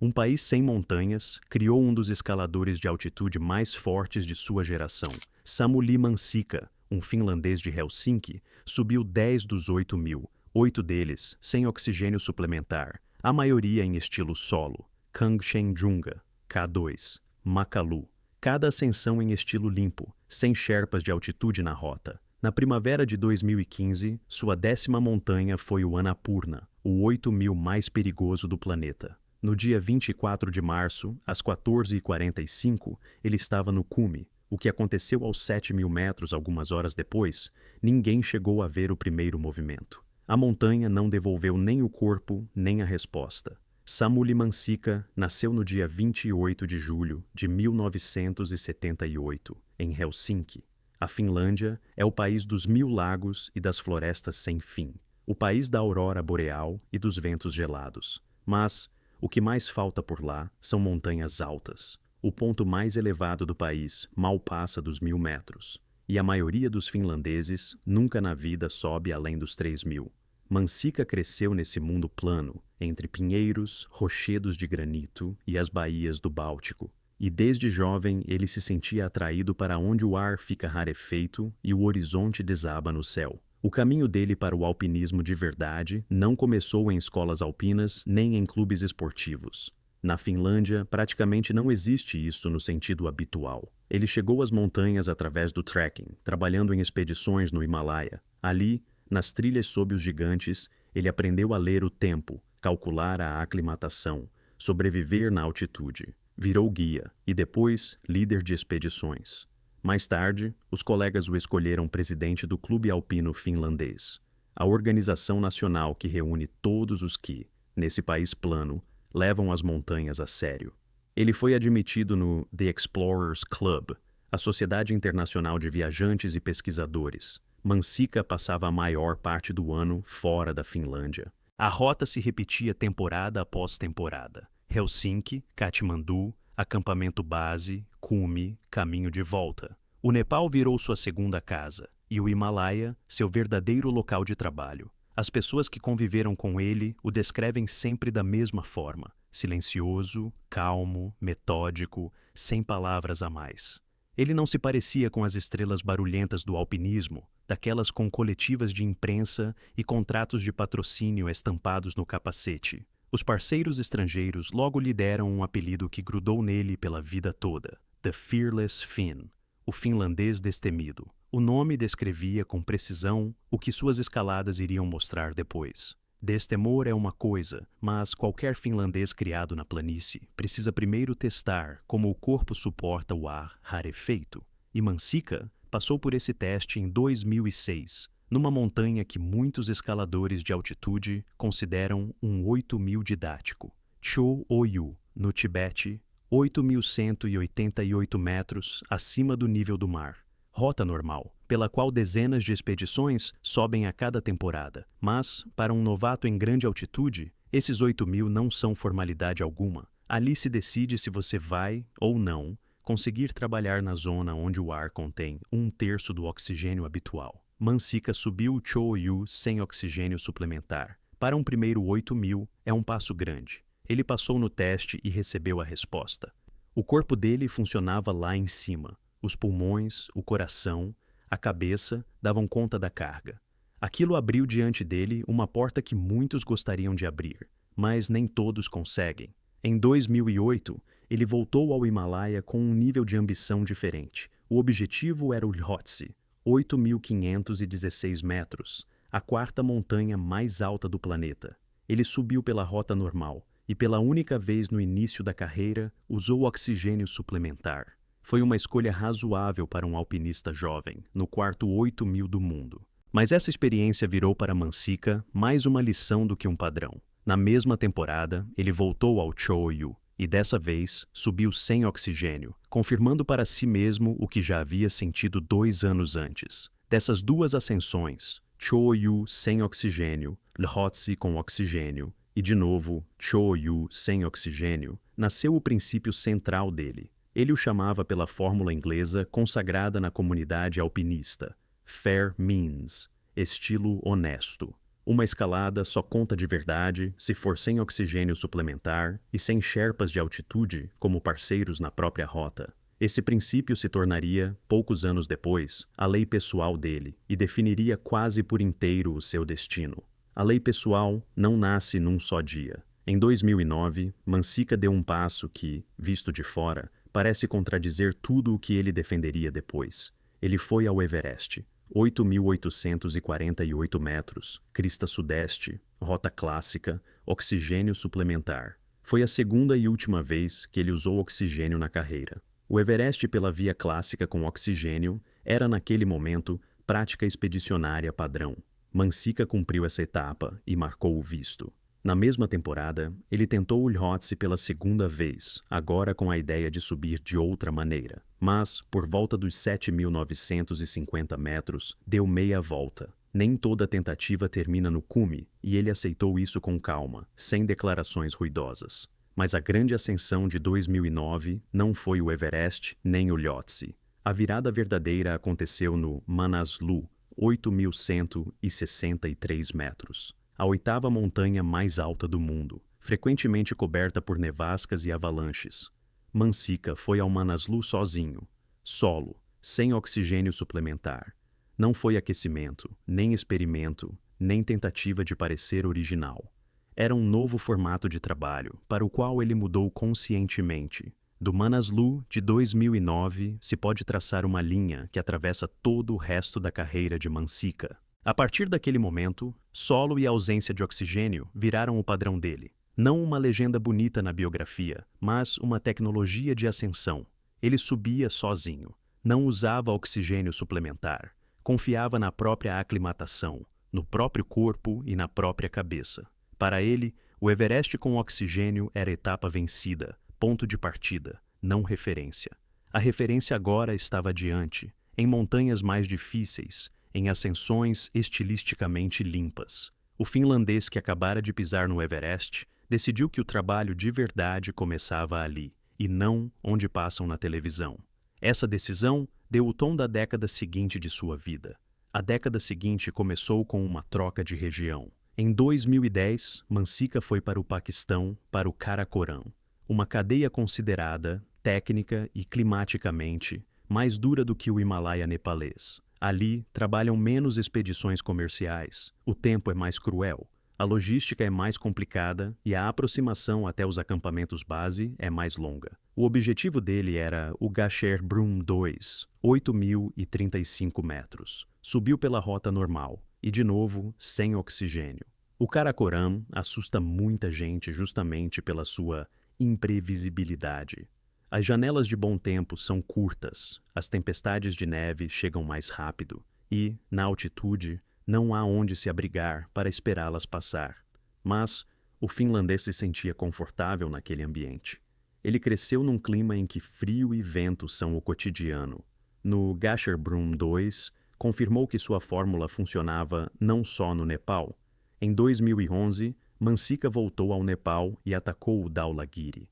Um país sem montanhas criou um dos escaladores de altitude mais fortes de sua geração. Samuli Mansikka, um finlandês de Helsinki, subiu 10 dos 8.000, 8 deles sem oxigênio suplementar, a maioria em estilo solo. Kangchenjunga, K2, Makalu. Cada ascensão em estilo limpo, sem sherpas de altitude na rota. Na primavera de 2015, sua 10ª montanha foi o Annapurna, o 8.000 mais perigoso do planeta. No dia 24 de março, às 14h45, ele estava no cume. O que aconteceu aos 7.000 metros algumas horas depois, ninguém chegou a ver o primeiro movimento. A montanha não devolveu nem o corpo, nem a resposta. Samuli Mansikka nasceu no dia 28 de julho de 1978, em Helsinki. A Finlândia é o país dos 1.000 lagos e das florestas sem fim, o país da aurora boreal e dos ventos gelados. Mas o que mais falta por lá são montanhas altas. O ponto mais elevado do país mal passa dos 1.000 metros, e a maioria dos finlandeses nunca na vida sobe além dos 3.000. Mansikka cresceu nesse mundo plano, entre pinheiros, rochedos de granito e as baías do Báltico. E desde jovem ele se sentia atraído para onde o ar fica rarefeito e o horizonte desaba no céu. O caminho dele para o alpinismo de verdade não começou em escolas alpinas nem em clubes esportivos. Na Finlândia, praticamente não existe isso no sentido habitual. Ele chegou às montanhas através do trekking, trabalhando em expedições no Himalaia. Ali, nas trilhas sob os gigantes, ele aprendeu a ler o tempo, calcular a aclimatação, sobreviver na altitude. Virou guia e depois líder de expedições. Mais tarde, os colegas o escolheram presidente do Clube Alpino Finlandês, a organização nacional que reúne todos os que, nesse país plano, levam as montanhas a sério. Ele foi admitido no The Explorers Club, a Sociedade Internacional de Viajantes e Pesquisadores. Mansikka passava a maior parte do ano fora da Finlândia. A rota se repetia temporada após temporada. Helsinki, Katmandu, acampamento base, cume, caminho de volta. O Nepal virou sua segunda casa, e o Himalaia, seu verdadeiro local de trabalho. As pessoas que conviveram com ele o descrevem sempre da mesma forma: silencioso, calmo, metódico, sem palavras a mais. Ele não se parecia com as estrelas barulhentas do alpinismo, daquelas com coletivas de imprensa e contratos de patrocínio estampados no capacete. Os parceiros estrangeiros logo lhe deram um apelido que grudou nele pela vida toda: The Fearless Finn, o finlandês destemido. O nome descrevia com precisão o que suas escaladas iriam mostrar depois. Destemor é uma coisa, mas qualquer finlandês criado na planície precisa primeiro testar como o corpo suporta o ar rarefeito. E Mansikka passou por esse teste em 2006, numa montanha que muitos escaladores de altitude consideram um 8.000 didático. Cho Oyu, no Tibete, 8.188 metros acima do nível do mar. Rota normal, pela qual dezenas de expedições sobem a cada temporada. Mas, para um novato em grande altitude, esses 8.000 não são formalidade alguma. Ali se decide se você vai, ou não, conseguir trabalhar na zona onde o ar contém 1/3 do oxigênio habitual. Mansikka subiu o Cho-Oyu sem oxigênio suplementar. Para um primeiro 8.000, é um passo grande. Ele passou no teste e recebeu a resposta. O corpo dele funcionava lá em cima. Os pulmões, o coração, a cabeça davam conta da carga. Aquilo abriu diante dele uma porta que muitos gostariam de abrir, mas nem todos conseguem. Em 2008, ele voltou ao Himalaia com um nível de ambição diferente. O objetivo era o Lhotse, 8.516 metros, a 4ª montanha mais alta do planeta. Ele subiu pela rota normal e, pela única vez no início da carreira, usou oxigênio suplementar. Foi uma escolha razoável para um alpinista jovem, no quarto 8.000 do mundo. Mas essa experiência virou para Mansikka mais uma lição do que um padrão. Na mesma temporada, ele voltou ao Cho-Oyu e dessa vez subiu sem oxigênio, confirmando para si mesmo o que já havia sentido 2 anos antes. Dessas 2 ascensões, Cho-Oyu sem oxigênio, Lhotse com oxigênio e, de novo, Cho-Oyu sem oxigênio, nasceu o princípio central dele. Ele o chamava pela fórmula inglesa consagrada na comunidade alpinista: fair means, estilo honesto. Uma escalada só conta de verdade se for sem oxigênio suplementar e sem sherpas de altitude como parceiros na própria rota. Esse princípio se tornaria, poucos anos depois, a lei pessoal dele e definiria quase por inteiro o seu destino. A lei pessoal não nasce num só dia. Em 2009, Mansica deu um passo que, visto de fora, parece contradizer tudo o que ele defenderia depois. Ele foi ao Everest, 8.848 metros, crista sudeste, rota clássica, oxigênio suplementar. Foi a segunda e última vez que ele usou oxigênio na carreira. O Everest pela via clássica com oxigênio era, naquele momento, prática expedicionária padrão. Mansica cumpriu essa etapa e marcou o visto. Na mesma temporada, ele tentou o Lhotse pela segunda vez, agora com a ideia de subir de outra maneira. Mas, por volta dos 7.950 metros, deu meia volta. Nem toda tentativa termina no cume, e ele aceitou isso com calma, sem declarações ruidosas. Mas a grande ascensão de 2009 não foi o Everest nem o Lhotse. A virada verdadeira aconteceu no Manaslu, 8.163 metros. A oitava montanha mais alta do mundo, frequentemente coberta por nevascas e avalanches. Mansica foi ao Manaslu sozinho, solo, sem oxigênio suplementar. Não foi aquecimento, nem experimento, nem tentativa de parecer original. Era um novo formato de trabalho, para o qual ele mudou conscientemente. Do Manaslu de 2009 se pode traçar uma linha que atravessa todo o resto da carreira de Mansica. A partir daquele momento, solo e ausência de oxigênio viraram o padrão dele. Não uma legenda bonita na biografia, mas uma tecnologia de ascensão. Ele subia sozinho, não usava oxigênio suplementar, confiava na própria aclimatação, no próprio corpo e na própria cabeça. Para ele, o Everest com oxigênio era etapa vencida, ponto de partida, não referência. A referência agora estava adiante, em montanhas mais difíceis, em ascensões estilisticamente limpas. O finlandês que acabara de pisar no Everest decidiu que o trabalho de verdade começava ali, e não onde passam na televisão. Essa decisão deu o tom da década seguinte de sua vida. A década seguinte começou com uma troca de região. Em 2010, Mansica foi para o Paquistão, para o Karakoram, uma cadeia considerada, técnica e climaticamente, mais dura do que o Himalaia nepalês. Ali, trabalham menos expedições comerciais, o tempo é mais cruel, a logística é mais complicada e a aproximação até os acampamentos base é mais longa. O objetivo dele era o Gasher Brum 2, 8.035 metros. Subiu pela rota normal e, de novo, sem oxigênio. O Karakoram assusta muita gente justamente pela sua imprevisibilidade. As janelas de bom tempo são curtas, as tempestades de neve chegam mais rápido e, na altitude, não há onde se abrigar para esperá-las passar. Mas o finlandês se sentia confortável naquele ambiente. Ele cresceu num clima em que frio e vento são o cotidiano. No Gasher Brum 2, confirmou que sua fórmula funcionava não só no Nepal. Em 2011, Mansica voltou ao Nepal e atacou o Dhaulagiri.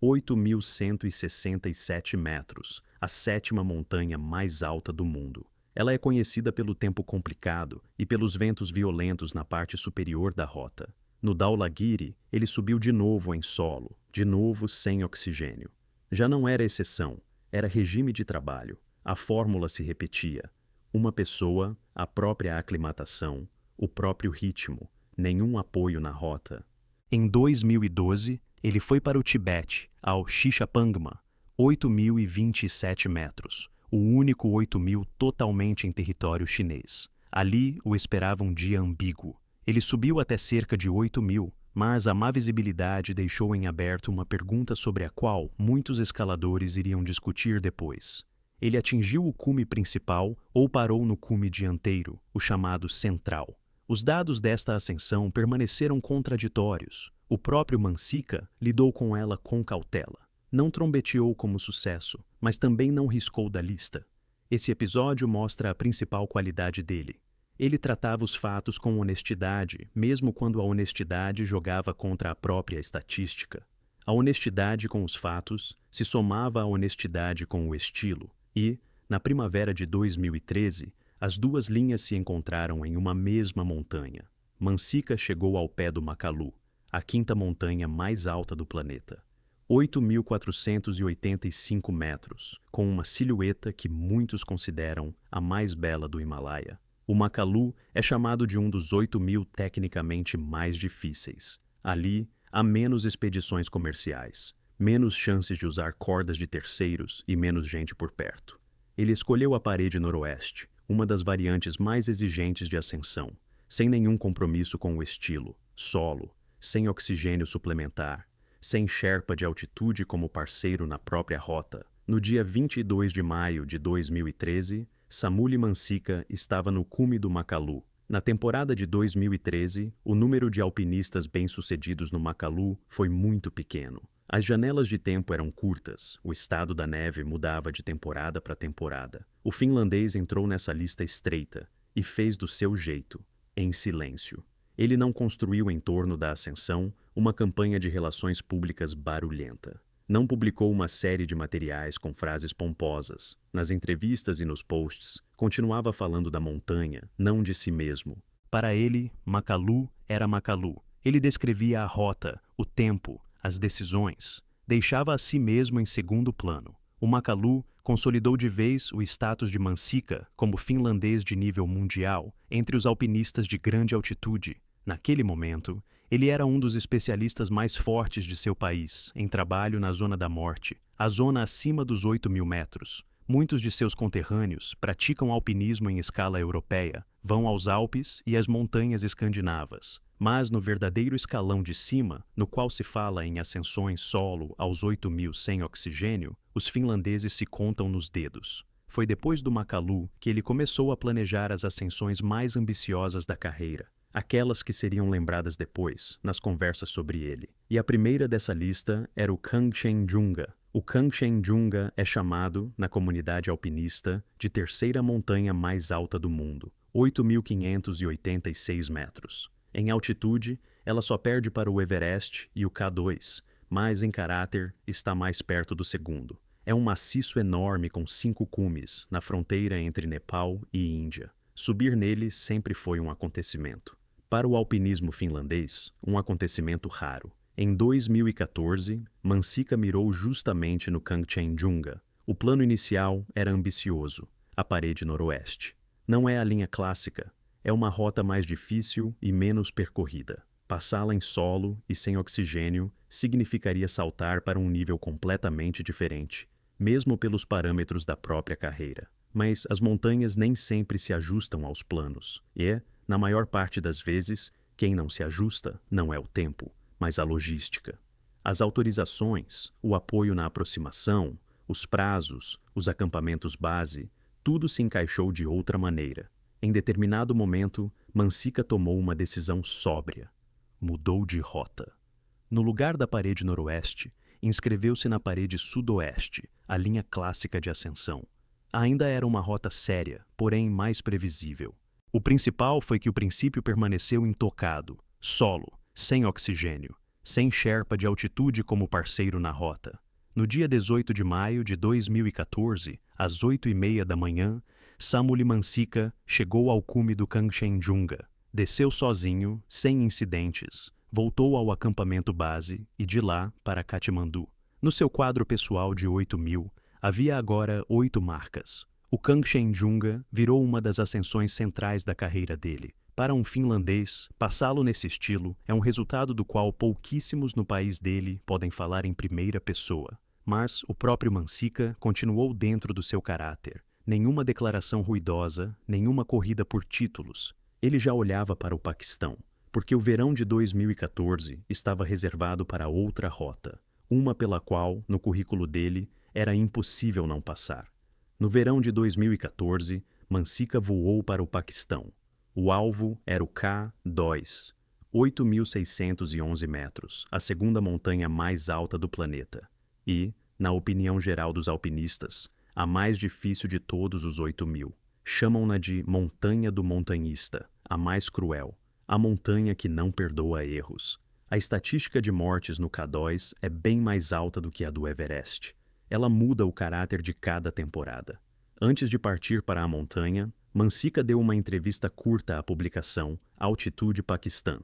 8.167 metros, a sétima montanha mais alta do mundo. Ela é conhecida pelo tempo complicado e pelos ventos violentos na parte superior da rota. No Dhaulagiri, ele subiu de novo em solo, de novo sem oxigênio. Já não era exceção, era regime de trabalho. A fórmula se repetia. Uma pessoa, a própria aclimatação, o próprio ritmo, nenhum apoio na rota. Em 2012, ele foi para o Tibete, ao Shishapangma, 8.027 metros, o único 8.000 totalmente em território chinês. Ali o esperava um dia ambíguo. Ele subiu até cerca de 8.000, mas a má visibilidade deixou em aberto uma pergunta sobre a qual muitos escaladores iriam discutir depois. Ele atingiu o cume principal ou parou no cume dianteiro, o chamado central. Os dados desta ascensão permaneceram contraditórios. O próprio Mansica lidou com ela com cautela. Não trombeteou como sucesso, mas também não riscou da lista. Esse episódio mostra a principal qualidade dele. Ele tratava os fatos com honestidade, mesmo quando a honestidade jogava contra a própria estatística. A honestidade com os fatos se somava à honestidade com o estilo e, na primavera de 2013, as duas linhas se encontraram em uma mesma montanha. Mansica chegou ao pé do Makalu, a quinta montanha mais alta do planeta. 8.485 metros, com uma silhueta que muitos consideram a mais bela do Himalaia. O Makalu é chamado de um dos 8.000 tecnicamente mais difíceis. Ali, há menos expedições comerciais, menos chances de usar cordas de terceiros e menos gente por perto. Ele escolheu a parede noroeste, uma das variantes mais exigentes de ascensão, sem nenhum compromisso com o estilo, solo, sem oxigênio suplementar, sem Sherpa de altitude como parceiro na própria rota. No dia 22 de maio de 2013, Samuli Mansica estava no cume do Makalu. Na temporada de 2013, o número de alpinistas bem-sucedidos no Makalu foi muito pequeno. As janelas de tempo eram curtas, o estado da neve mudava de temporada para temporada. O finlandês entrou nessa lista estreita e fez do seu jeito, em silêncio. Ele não construiu em torno da ascensão uma campanha de relações públicas barulhenta. Não publicou uma série de materiais com frases pomposas. Nas entrevistas e nos posts, continuava falando da montanha, não de si mesmo. Para ele, Makalu era Makalu. Ele descrevia a rota, o tempo, as decisões. Deixava a si mesmo em segundo plano. O Makalu consolidou de vez o status de Mansica como finlandês de nível mundial entre os alpinistas de grande altitude. Naquele momento, ele era um dos especialistas mais fortes de seu país, em trabalho na Zona da Morte, a zona acima dos 8.000 metros. Muitos de seus conterrâneos praticam alpinismo em escala europeia, vão aos Alpes e às montanhas escandinavas. Mas no verdadeiro escalão de cima, no qual se fala em ascensões solo aos 8.000 sem oxigênio, os finlandeses se contam nos dedos. Foi depois do Makalu que ele começou a planejar as ascensões mais ambiciosas da carreira, aquelas que seriam lembradas depois, nas conversas sobre ele. E a primeira dessa lista era o Kangchenjunga. O Kangchenjunga é chamado, na comunidade alpinista, de terceira montanha mais alta do mundo, 8.586 metros. Em altitude, ela só perde para o Everest e o K2, mas em caráter está mais perto do segundo. É um maciço enorme com 5 cumes, na fronteira entre Nepal e Índia. Subir nele sempre foi um acontecimento. Para o alpinismo finlandês, um acontecimento raro. Em 2014, Mansica mirou justamente no Kangchenjunga. O plano inicial era ambicioso, a parede noroeste. Não é a linha clássica, é uma rota mais difícil e menos percorrida. Passá-la em solo e sem oxigênio significaria saltar para um nível completamente diferente, mesmo pelos parâmetros da própria carreira. Mas as montanhas nem sempre se ajustam aos planos, e, na maior parte das vezes, quem não se ajusta não é o tempo, mas a logística. As autorizações, o apoio na aproximação, os prazos, os acampamentos base, tudo se encaixou de outra maneira. Em determinado momento, Mansica tomou uma decisão sóbria. Mudou de rota. No lugar da parede noroeste, inscreveu-se na parede sudoeste, a linha clássica de ascensão. Ainda era uma rota séria, porém mais previsível. O principal foi que o princípio permaneceu intocado, solo, sem oxigênio, sem Sherpa de altitude como parceiro na rota. No dia 18 de maio de 2014, às 8h30 da manhã, Samuli Mansica chegou ao cume do Kangchenjunga, desceu sozinho, sem incidentes, voltou ao acampamento base e de lá para Katmandu. No seu quadro pessoal de 8.000, havia agora 8 marcas. O Kangchenjunga virou uma das ascensões centrais da carreira dele. Para um finlandês, passá-lo nesse estilo é um resultado do qual pouquíssimos no país dele podem falar em primeira pessoa. Mas o próprio Mansica continuou dentro do seu caráter. Nenhuma declaração ruidosa, nenhuma corrida por títulos. Ele já olhava para o Paquistão, porque o verão de 2014 estava reservado para outra rota, uma pela qual, no currículo dele, era impossível não passar. No verão de 2014, Mansica voou para o Paquistão. O alvo era o K2, 8.611 metros, a segunda montanha mais alta do planeta. E, na opinião geral dos alpinistas, a mais difícil de todos os 8.000. Chamam-na de Montanha do Montanhista, a mais cruel, a montanha que não perdoa erros. A estatística de mortes no K2 é bem mais alta do que a do Everest. Ela muda o caráter de cada temporada. Antes de partir para a montanha, Mansika deu uma entrevista curta à publicação Altitude Paquistã.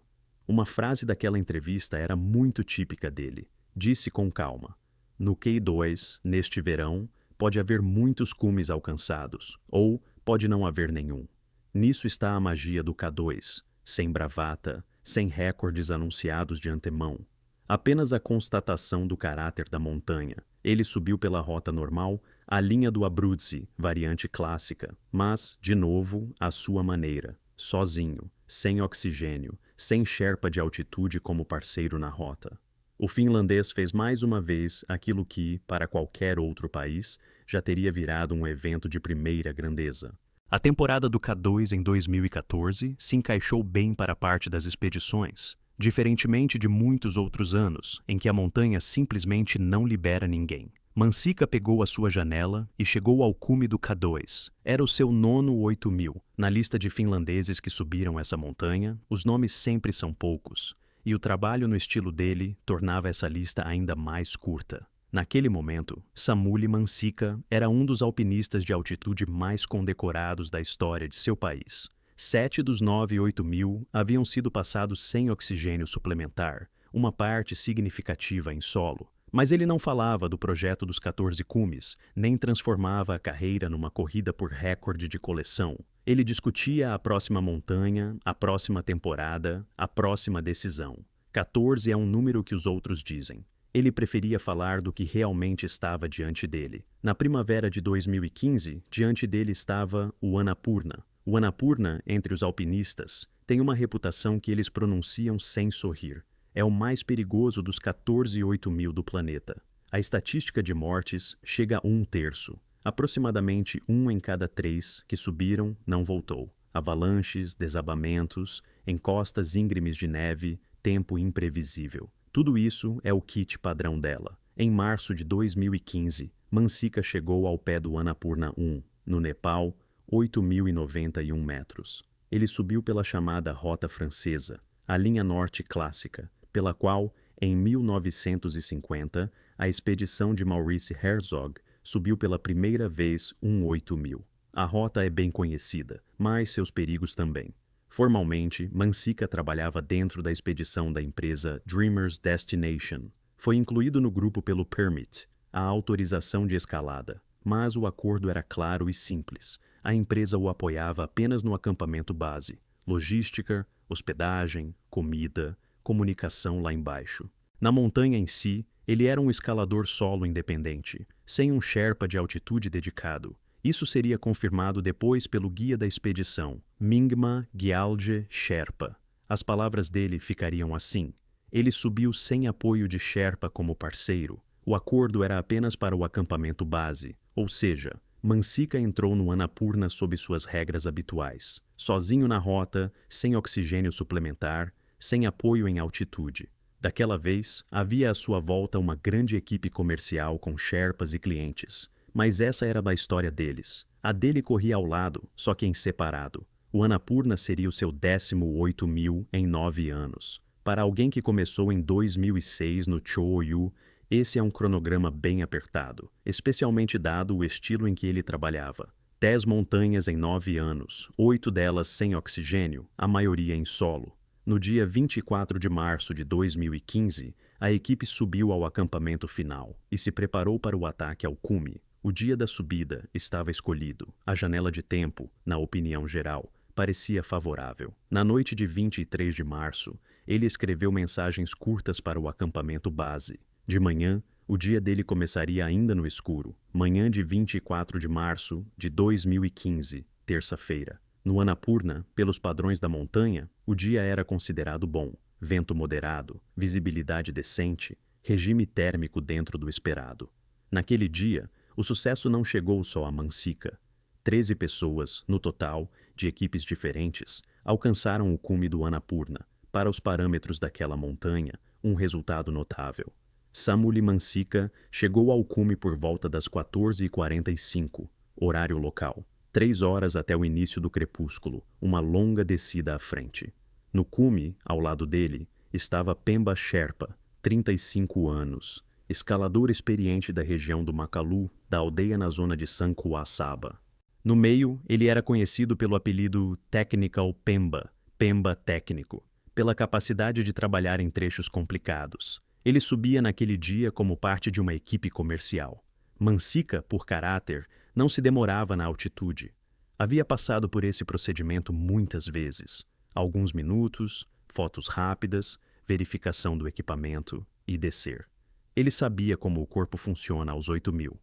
Uma frase daquela entrevista era muito típica dele. Disse com calma: "No K2, neste verão, pode haver muitos cumes alcançados, ou pode não haver nenhum. Nisso está a magia do K2, sem bravata, sem recordes anunciados de antemão. Apenas a constatação do caráter da montanha. Ele subiu pela rota normal, a linha do Abruzzi, variante clássica, mas, de novo, à sua maneira, sozinho, sem oxigênio, sem sherpa de altitude como parceiro na rota." O finlandês fez mais uma vez aquilo que, para qualquer outro país, já teria virado um evento de primeira grandeza. A temporada do K2 em 2014 se encaixou bem para a parte das expedições, diferentemente de muitos outros anos, em que a montanha simplesmente não libera ninguém. Mansika pegou a sua janela e chegou ao cume do K2. Era o seu nono 8000. Na lista de finlandeses que subiram essa montanha, os nomes sempre são poucos, e o trabalho no estilo dele tornava essa lista ainda mais curta. Naquele momento, Samuli Mansika era um dos alpinistas de altitude mais condecorados da história de seu país. 7 dos 9 8000 haviam sido passados sem oxigênio suplementar, uma parte significativa em solo. Mas ele não falava do projeto dos 14 cumes, nem transformava a carreira numa corrida por recorde de coleção. Ele discutia a próxima montanha, a próxima temporada, a próxima decisão. 14 é um número que os outros dizem. Ele preferia falar do que realmente estava diante dele. Na primavera de 2015, diante dele estava o Annapurna. O Annapurna, entre os alpinistas, tem uma reputação que eles pronunciam sem sorrir. É o mais perigoso dos 14 8000 do planeta. A estatística de mortes chega a 1/3. Aproximadamente 1 em cada 3 que subiram não voltou. Avalanches, desabamentos, encostas íngremes de neve, tempo imprevisível. Tudo isso é o kit padrão dela. Em março de 2015, Mansika chegou ao pé do Annapurna 1, no Nepal, 8.091 metros. Ele subiu pela chamada Rota Francesa, a linha norte clássica, pela qual, em 1950, a expedição de Maurice Herzog subiu pela primeira vez um 8000. A rota é bem conhecida, mas seus perigos também. Formalmente, Mansika trabalhava dentro da expedição da empresa Dreamers Destination. Foi incluído no grupo pelo Permit, a autorização de escalada, mas o acordo era claro e simples. A empresa o apoiava apenas no acampamento base, logística, hospedagem, comida, comunicação lá embaixo. Na montanha em si, ele era um escalador solo independente, sem um sherpa de altitude dedicado. Isso seria confirmado depois pelo guia da expedição, Mingma Gyalje Sherpa. As palavras dele ficariam assim: ele subiu sem apoio de sherpa como parceiro. O acordo era apenas para o acampamento base, ou seja, Mansika entrou no Annapurna sob suas regras habituais, sozinho na rota, sem oxigênio suplementar, sem apoio em altitude. Daquela vez, havia à sua volta uma grande equipe comercial com sherpas e clientes. Mas essa era da história deles. A dele corria ao lado, só que em separado. O Annapurna seria o seu 10º 8000 em 9 anos. Para alguém que começou em 2006 no Cho-Oyu, esse é um cronograma bem apertado, especialmente dado o estilo em que ele trabalhava. 10 montanhas em 9 anos, 8 delas sem oxigênio, a maioria em solo. No dia 24 de março de 2015, a equipe subiu ao acampamento final e se preparou para o ataque ao cume. O dia da subida estava escolhido. A janela de tempo, na opinião geral, parecia favorável. Na noite de 23 de março, ele escreveu mensagens curtas para o acampamento base. De manhã, o dia dele começaria ainda no escuro. Manhã de 24 de março de 2015, terça-feira. No Annapurna, pelos padrões da montanha, o dia era considerado bom. Vento moderado, visibilidade decente, regime térmico dentro do esperado. Naquele dia, o sucesso não chegou só a Mansika. 13 pessoas, no total, de equipes diferentes, alcançaram o cume do Annapurna. Para os parâmetros daquela montanha, um resultado notável. Samuli Mansika chegou ao cume por volta das 14h45, horário local. 3 horas até o início do crepúsculo, uma longa descida à frente. No cume, ao lado dele, estava Pemba Sherpa, 35 anos, escalador experiente da região do Makalu, da aldeia na zona de Sankuasaba. No meio, ele era conhecido pelo apelido Technical Pemba, Pemba técnico, pela capacidade de trabalhar em trechos complicados. Ele subia naquele dia como parte de uma equipe comercial. Mansica, por caráter, não se demorava na altitude. Havia passado por esse procedimento muitas vezes. Alguns minutos, fotos rápidas, verificação do equipamento e descer. Ele sabia como o corpo funciona aos 8.000.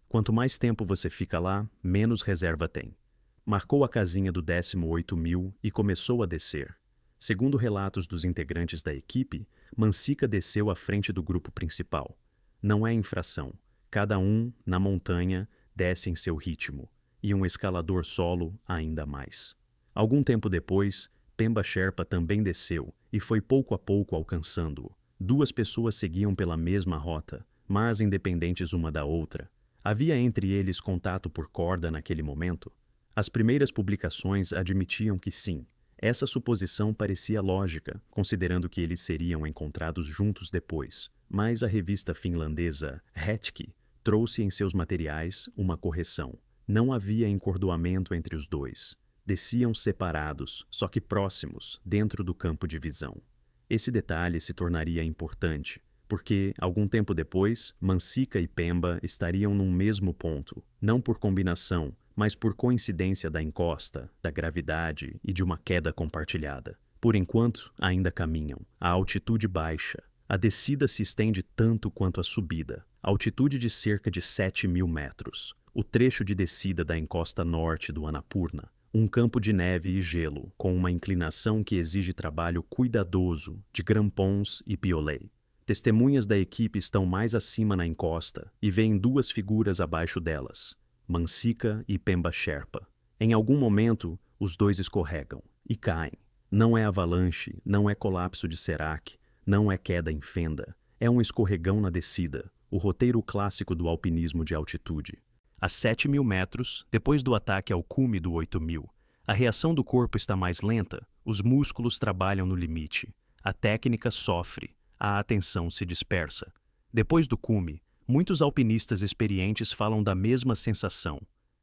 Quanto mais tempo você fica lá, menos reserva tem. Marcou a casinha do 18.000 e começou a descer. Segundo relatos dos integrantes da equipe, Mansica desceu à frente do grupo principal. Não é infração. Cada um, na montanha, desce em seu ritmo, e um escalador solo ainda mais. Algum tempo depois, Pemba Sherpa também desceu e foi pouco a pouco alcançando-o. Duas pessoas seguiam pela mesma rota, mas independentes uma da outra. Havia entre eles contato por corda naquele momento? As primeiras publicações admitiam que sim. Essa suposição parecia lógica, considerando que eles seriam encontrados juntos depois. Mas a revista finlandesa Hetki trouxe em seus materiais uma correção. Não havia encordoamento entre os dois. Desciam separados, só que próximos, dentro do campo de visão. Esse detalhe se tornaria importante, porque, algum tempo depois, Mansica e Pemba estariam num mesmo ponto, não por combinação, mas por coincidência da encosta, da gravidade e de uma queda compartilhada. Por enquanto, ainda caminham. A altitude baixa. A descida se estende tanto quanto a subida. Altitude de cerca de 7.000 metros. O trecho de descida da encosta norte do Annapurna. Um campo de neve e gelo, com uma inclinação que exige trabalho cuidadoso de grampons e piolé. Testemunhas da equipe estão mais acima na encosta e veem duas figuras abaixo delas, Mansica e Pemba Sherpa. Em algum momento, os dois escorregam e caem. Não é avalanche, não é colapso de Serac, não é queda em fenda. É um escorregão na descida, o roteiro clássico do alpinismo de altitude. A 7.000 metros, depois do ataque ao cume do 8.000, a reação do corpo está mais lenta, os músculos trabalham no limite, a técnica sofre, a atenção se dispersa. Depois do cume, muitos alpinistas experientes falam da mesma sensação.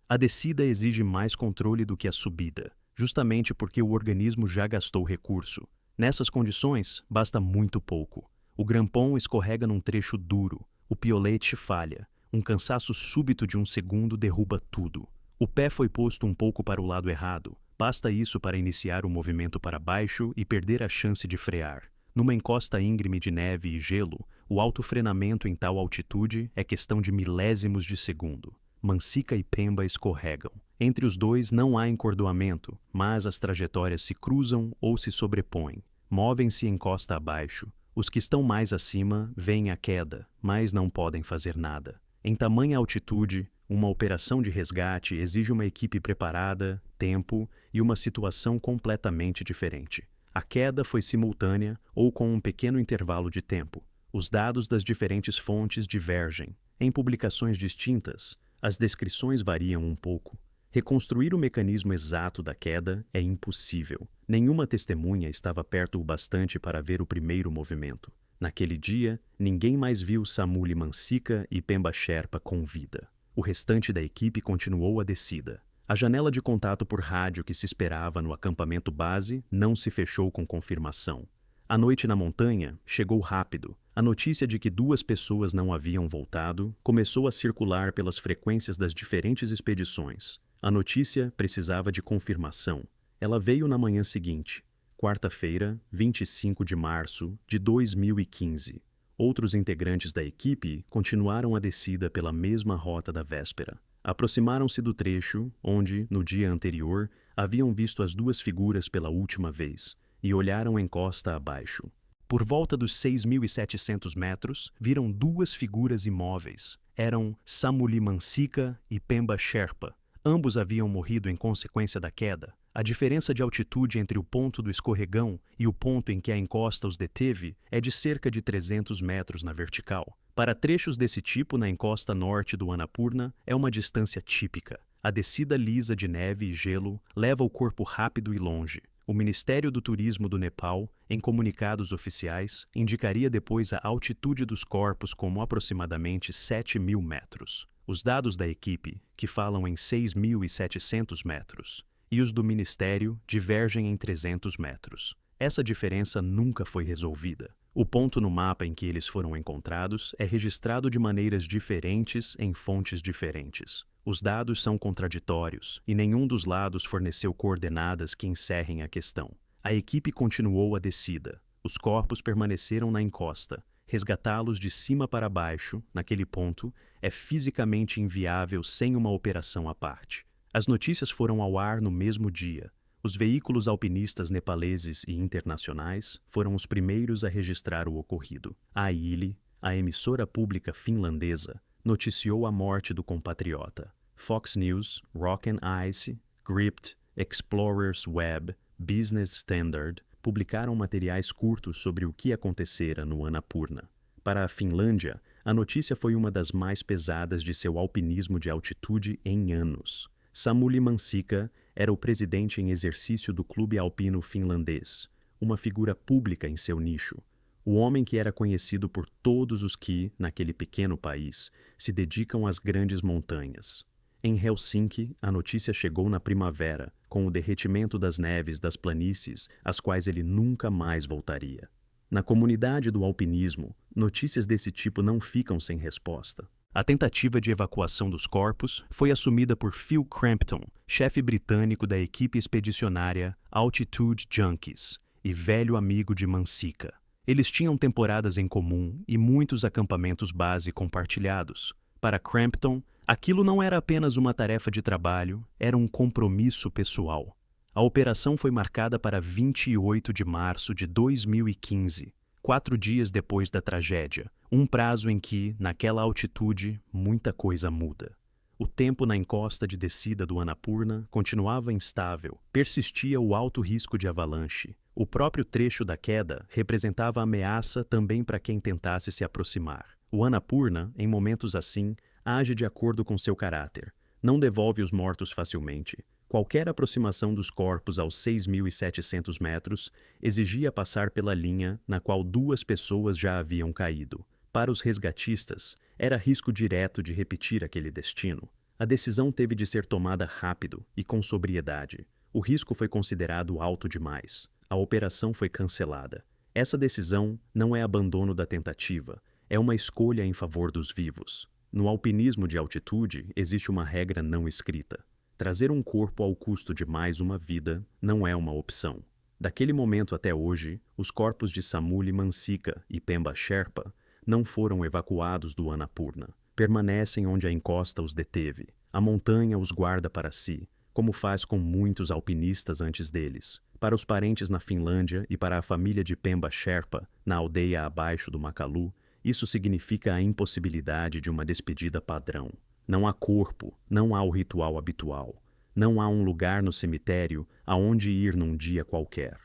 A descida exige mais controle do que a subida, justamente porque o organismo já gastou recurso. Nessas condições, basta muito pouco. O grampon escorrega num trecho duro, o piolete falha. Um cansaço súbito de um segundo derruba tudo. O pé foi posto um pouco para o lado errado. Basta isso para iniciar o movimento para baixo e perder a chance de frear. Numa encosta íngreme de neve e gelo, o autofrenamento em tal altitude é questão de milésimos de segundo. Mansica e Pemba escorregam. Entre os dois não há encordoamento, mas as trajetórias se cruzam ou se sobrepõem. Movem-se encosta abaixo. Os que estão mais acima veem a queda, mas não podem fazer nada. Em tamanha altitude, uma operação de resgate exige uma equipe preparada, tempo e uma situação completamente diferente. A queda foi simultânea ou com um pequeno intervalo de tempo. Os dados das diferentes fontes divergem. Em publicações distintas, as descrições variam um pouco. Reconstruir o mecanismo exato da queda é impossível. Nenhuma testemunha estava perto o bastante para ver o primeiro movimento. Naquele dia, ninguém mais viu Samuli Mansica e Pemba Sherpa com vida. O restante da equipe continuou a descida. A janela de contato por rádio que se esperava no acampamento base não se fechou com confirmação. A noite na montanha chegou rápido. A notícia de que duas pessoas não haviam voltado começou a circular pelas frequências das diferentes expedições. A notícia precisava de confirmação. Ela veio na manhã seguinte. Quarta-feira, 25 de março de 2015. Outros integrantes da equipe continuaram a descida pela mesma rota da véspera. Aproximaram-se do trecho onde, no dia anterior, haviam visto as duas figuras pela última vez e olharam encosta abaixo. Por volta dos 6.700 metros, viram duas figuras imóveis. Eram Samuli Mansica e Pemba Sherpa. Ambos haviam morrido em consequência da queda. A diferença de altitude entre o ponto do escorregão e o ponto em que a encosta os deteve é de cerca de 300 metros na vertical. Para trechos desse tipo na encosta norte do Annapurna, é uma distância típica. A descida lisa de neve e gelo leva o corpo rápido e longe. O Ministério do Turismo do Nepal, em comunicados oficiais, indicaria depois a altitude dos corpos como aproximadamente 7.000 metros. Os dados da equipe, que falam em 6.700 metros, e os do Ministério divergem em 300 metros. Essa diferença nunca foi resolvida. O ponto no mapa em que eles foram encontrados é registrado de maneiras diferentes em fontes diferentes. Os dados são contraditórios e nenhum dos lados forneceu coordenadas que encerrem a questão. A equipe continuou a descida. Os corpos permaneceram na encosta. Resgatá-los de cima para baixo, naquele ponto, é fisicamente inviável sem uma operação à parte. As notícias foram ao ar no mesmo dia. Os veículos alpinistas nepaleses e internacionais foram os primeiros a registrar o ocorrido. A ILI, a emissora pública finlandesa, noticiou a morte do compatriota. Fox News, Rock and Ice, Gript, Explorers Web, Business Standard publicaram materiais curtos sobre o que acontecera no Annapurna. Para a Finlândia, a notícia foi uma das mais pesadas de seu alpinismo de altitude em anos. Samuli Mansikka era o presidente em exercício do Clube Alpino Finlandês, uma figura pública em seu nicho. O homem que era conhecido por todos os que, naquele pequeno país, se dedicam às grandes montanhas. Em Helsinki, a notícia chegou na primavera, com o derretimento das neves das planícies, às quais ele nunca mais voltaria. Na comunidade do alpinismo, notícias desse tipo não ficam sem resposta. A tentativa de evacuação dos corpos foi assumida por Phil Crampton, chefe britânico da equipe expedicionária Altitude Junkies e velho amigo de Mansikka. Eles tinham temporadas em comum e muitos acampamentos base compartilhados. Para Crampton, aquilo não era apenas uma tarefa de trabalho, era um compromisso pessoal. A operação foi marcada para 28 de março de 2015, 4 dias depois da tragédia, um prazo em que, naquela altitude, muita coisa muda. O tempo na encosta de descida do Annapurna continuava instável, persistia o alto risco de avalanche. O próprio trecho da queda representava ameaça também para quem tentasse se aproximar. O Annapurna, em momentos assim, age de acordo com seu caráter. Não devolve os mortos facilmente. Qualquer aproximação dos corpos aos 6.700 metros exigia passar pela linha na qual 2 pessoas já haviam caído. Para os resgatistas, era risco direto de repetir aquele destino. A decisão teve de ser tomada rápido e com sobriedade. O risco foi considerado alto demais. A operação foi cancelada. Essa decisão não é abandono da tentativa, é uma escolha em favor dos vivos. No alpinismo de altitude, existe uma regra não escrita. Trazer um corpo ao custo de mais uma vida não é uma opção. Daquele momento até hoje, os corpos de Samuli Mansikka e Pemba Sherpa não foram evacuados do Annapurna. Permanecem onde a encosta os deteve. A montanha os guarda para si, como faz com muitos alpinistas antes deles. Para os parentes na Finlândia e para a família de Pemba Sherpa, na aldeia abaixo do Makalu, isso significa a impossibilidade de uma despedida padrão. Não há corpo, não há o ritual habitual. Não há um lugar no cemitério aonde ir num dia qualquer.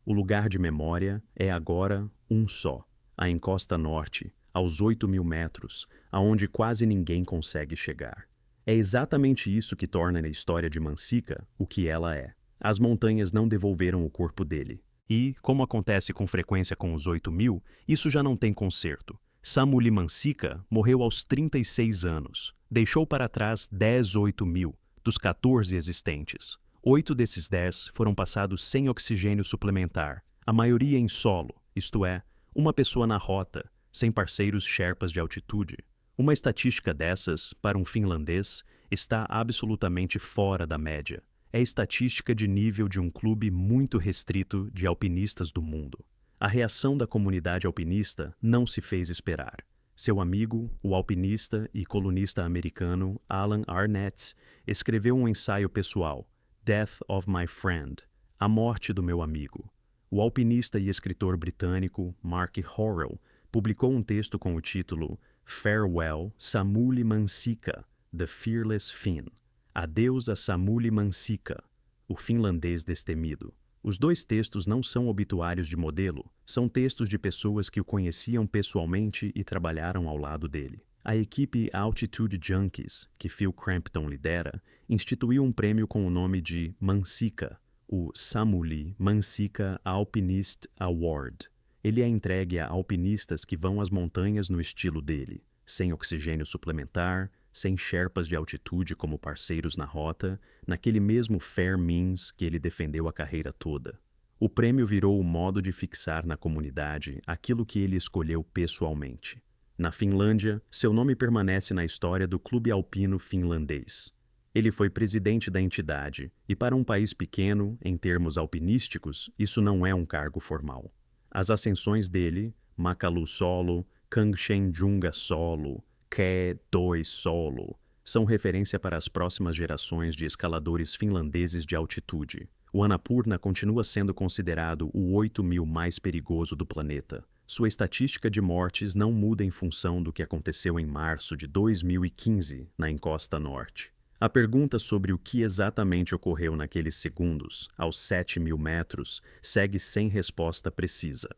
O lugar de memória é agora um só. A encosta norte, aos 8.000 metros, aonde quase ninguém consegue chegar. É exatamente isso que torna a história de Mansikka o que ela é. As montanhas não devolveram o corpo dele. E, como acontece com frequência com os 8.000, isso já não tem conserto. Samuli Mansikka morreu aos 36 anos. Deixou para trás 10 8.000 dos 14 existentes. 8 desses 10 foram passados sem oxigênio suplementar, a maioria em solo, isto é, uma pessoa na rota, sem parceiros sherpas de altitude. Uma estatística dessas, para um finlandês, está absolutamente fora da média. É estatística de nível de um clube muito restrito de alpinistas do mundo. A reação da comunidade alpinista não se fez esperar. Seu amigo, o alpinista e colunista americano Alan Arnett, escreveu um ensaio pessoal, Death of My Friend, A Morte do Meu Amigo. O alpinista e escritor britânico Mark Horrell publicou um texto com o título Farewell Samuli Mansikka, The Fearless Finn. Adeus a Samuli Mansikka, o finlandês destemido. Os 2 textos não são obituários de modelo, são textos de pessoas que o conheciam pessoalmente e trabalharam ao lado dele. A equipe Altitude Junkies, que Phil Crampton lidera, instituiu um prêmio com o nome de Mansikka, o Samuli Mansikka Alpinist Award. Ele é entregue a alpinistas que vão às montanhas no estilo dele, sem oxigênio suplementar, sem sherpas de altitude como parceiros na rota, naquele mesmo fair means que ele defendeu a carreira toda. O prêmio virou o modo de fixar na comunidade aquilo que ele escolheu pessoalmente. Na Finlândia, seu nome permanece na história do Clube Alpino Finlandês. Ele foi presidente da entidade, e para um país pequeno, em termos alpinísticos, isso não é um cargo formal. As ascensões dele, Makalu Solo, Kangchenjunga Solo, K2 Solo, são referência para as próximas gerações de escaladores finlandeses de altitude. O Annapurna continua sendo considerado o 8.000 mais perigoso do planeta. Sua estatística de mortes não muda em função do que aconteceu em março de 2015, na encosta norte. A pergunta sobre o que exatamente ocorreu naqueles segundos, aos 7.000 metros, segue sem resposta precisa.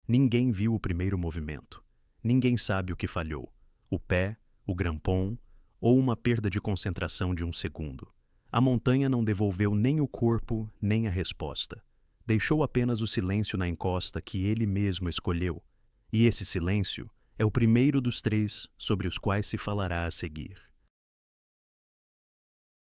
Ninguém viu o primeiro movimento. Ninguém sabe o que falhou: o pé, o grampon ou uma perda de concentração de um segundo. A montanha não devolveu nem o corpo, nem a resposta. Deixou apenas o silêncio na encosta que ele mesmo escolheu. E esse silêncio é o primeiro dos 3 sobre os quais se falará a seguir.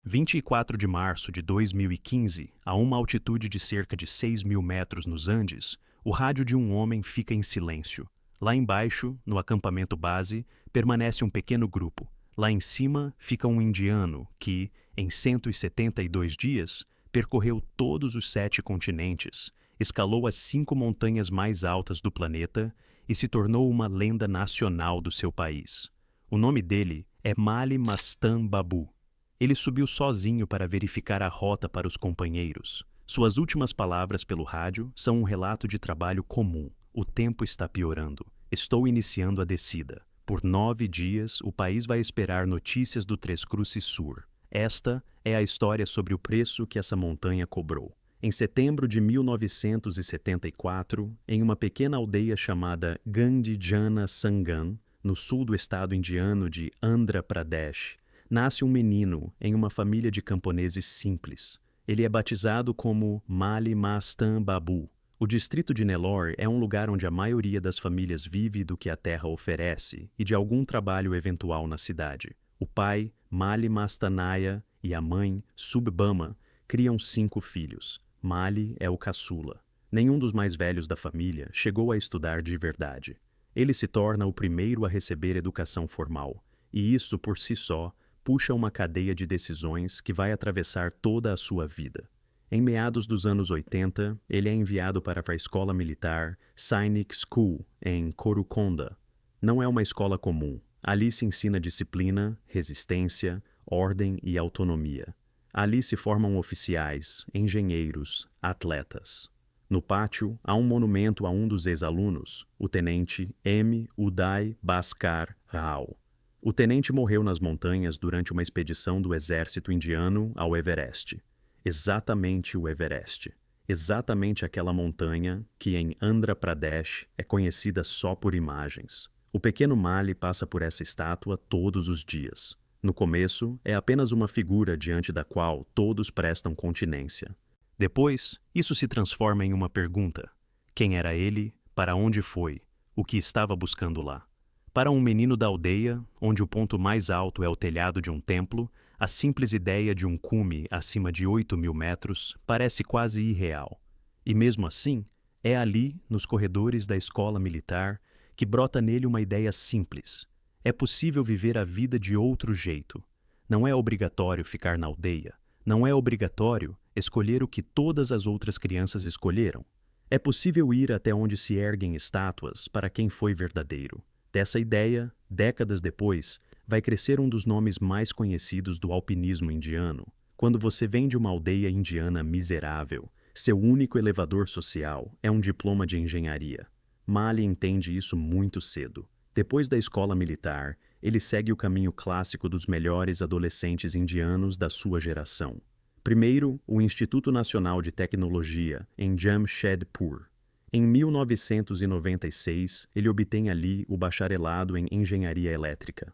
24 de março de 2015, a uma altitude de cerca de 6.000 metros nos Andes, o rádio de um homem fica em silêncio. Lá embaixo, no acampamento base, permanece um pequeno grupo. Lá em cima fica um indiano que, em 172 dias, percorreu todos os 7 continentes, escalou as 5 montanhas mais altas do planeta e se tornou uma lenda nacional do seu país. O nome dele é Mali Mastan Babu. Ele subiu sozinho para verificar a rota para os companheiros. Suas últimas palavras pelo rádio são um relato de trabalho comum. O tempo está piorando. Estou iniciando a descida. Por 9 dias, o país vai esperar notícias do Três Cruces Sur. Esta é a história sobre o preço que essa montanha cobrou. Em setembro de 1974, em uma pequena aldeia chamada Gandijana Sangam, no sul do estado indiano de Andhra Pradesh, nasce um menino em uma família de camponeses simples. Ele é batizado como Mali Mastan Babu. O distrito de Nellore é um lugar onde a maioria das famílias vive do que a terra oferece e de algum trabalho eventual na cidade. O pai, Mali Mastanaya, e a mãe, Subbama, criam 5 filhos. Mali é o caçula. Nenhum dos mais velhos da família chegou a estudar de verdade. Ele se torna o primeiro a receber educação formal, e isso, por si só, puxa uma cadeia de decisões que vai atravessar toda a sua vida. Em meados dos anos 80, ele é enviado para a escola militar Sainik School, em Korukonda. Não é uma escola comum. Ali se ensina disciplina, resistência, ordem e autonomia. Ali se formam oficiais, engenheiros, atletas. No pátio, há um monumento a um dos ex-alunos, o tenente M. Uday Bhaskar Rao. O tenente morreu nas montanhas durante uma expedição do exército indiano ao Everest. Exatamente o Everest. Exatamente aquela montanha que em Andhra Pradesh é conhecida só por imagens. O pequeno Mali passa por essa estátua todos os dias. No começo, é apenas uma figura diante da qual todos prestam continência. Depois, isso se transforma em uma pergunta. Quem era ele? Para onde foi? O que estava buscando lá? Para um menino da aldeia, onde o ponto mais alto é o telhado de um templo, a simples ideia de um cume acima de 8.000 metros parece quase irreal. E mesmo assim, é ali, nos corredores da escola militar, que brota nele uma ideia simples. É possível viver a vida de outro jeito. Não é obrigatório ficar na aldeia. Não é obrigatório escolher o que todas as outras crianças escolheram. É possível ir até onde se erguem estátuas para quem foi verdadeiro. Dessa ideia, décadas depois, vai crescer um dos nomes mais conhecidos do alpinismo indiano. Quando você vem de uma aldeia indiana miserável, seu único elevador social é um diploma de engenharia. Mali entende isso muito cedo. Depois da escola militar, ele segue o caminho clássico dos melhores adolescentes indianos da sua geração. Primeiro, o Instituto Nacional de Tecnologia, em Jamshedpur. Em 1996, ele obtém ali o bacharelado em engenharia elétrica.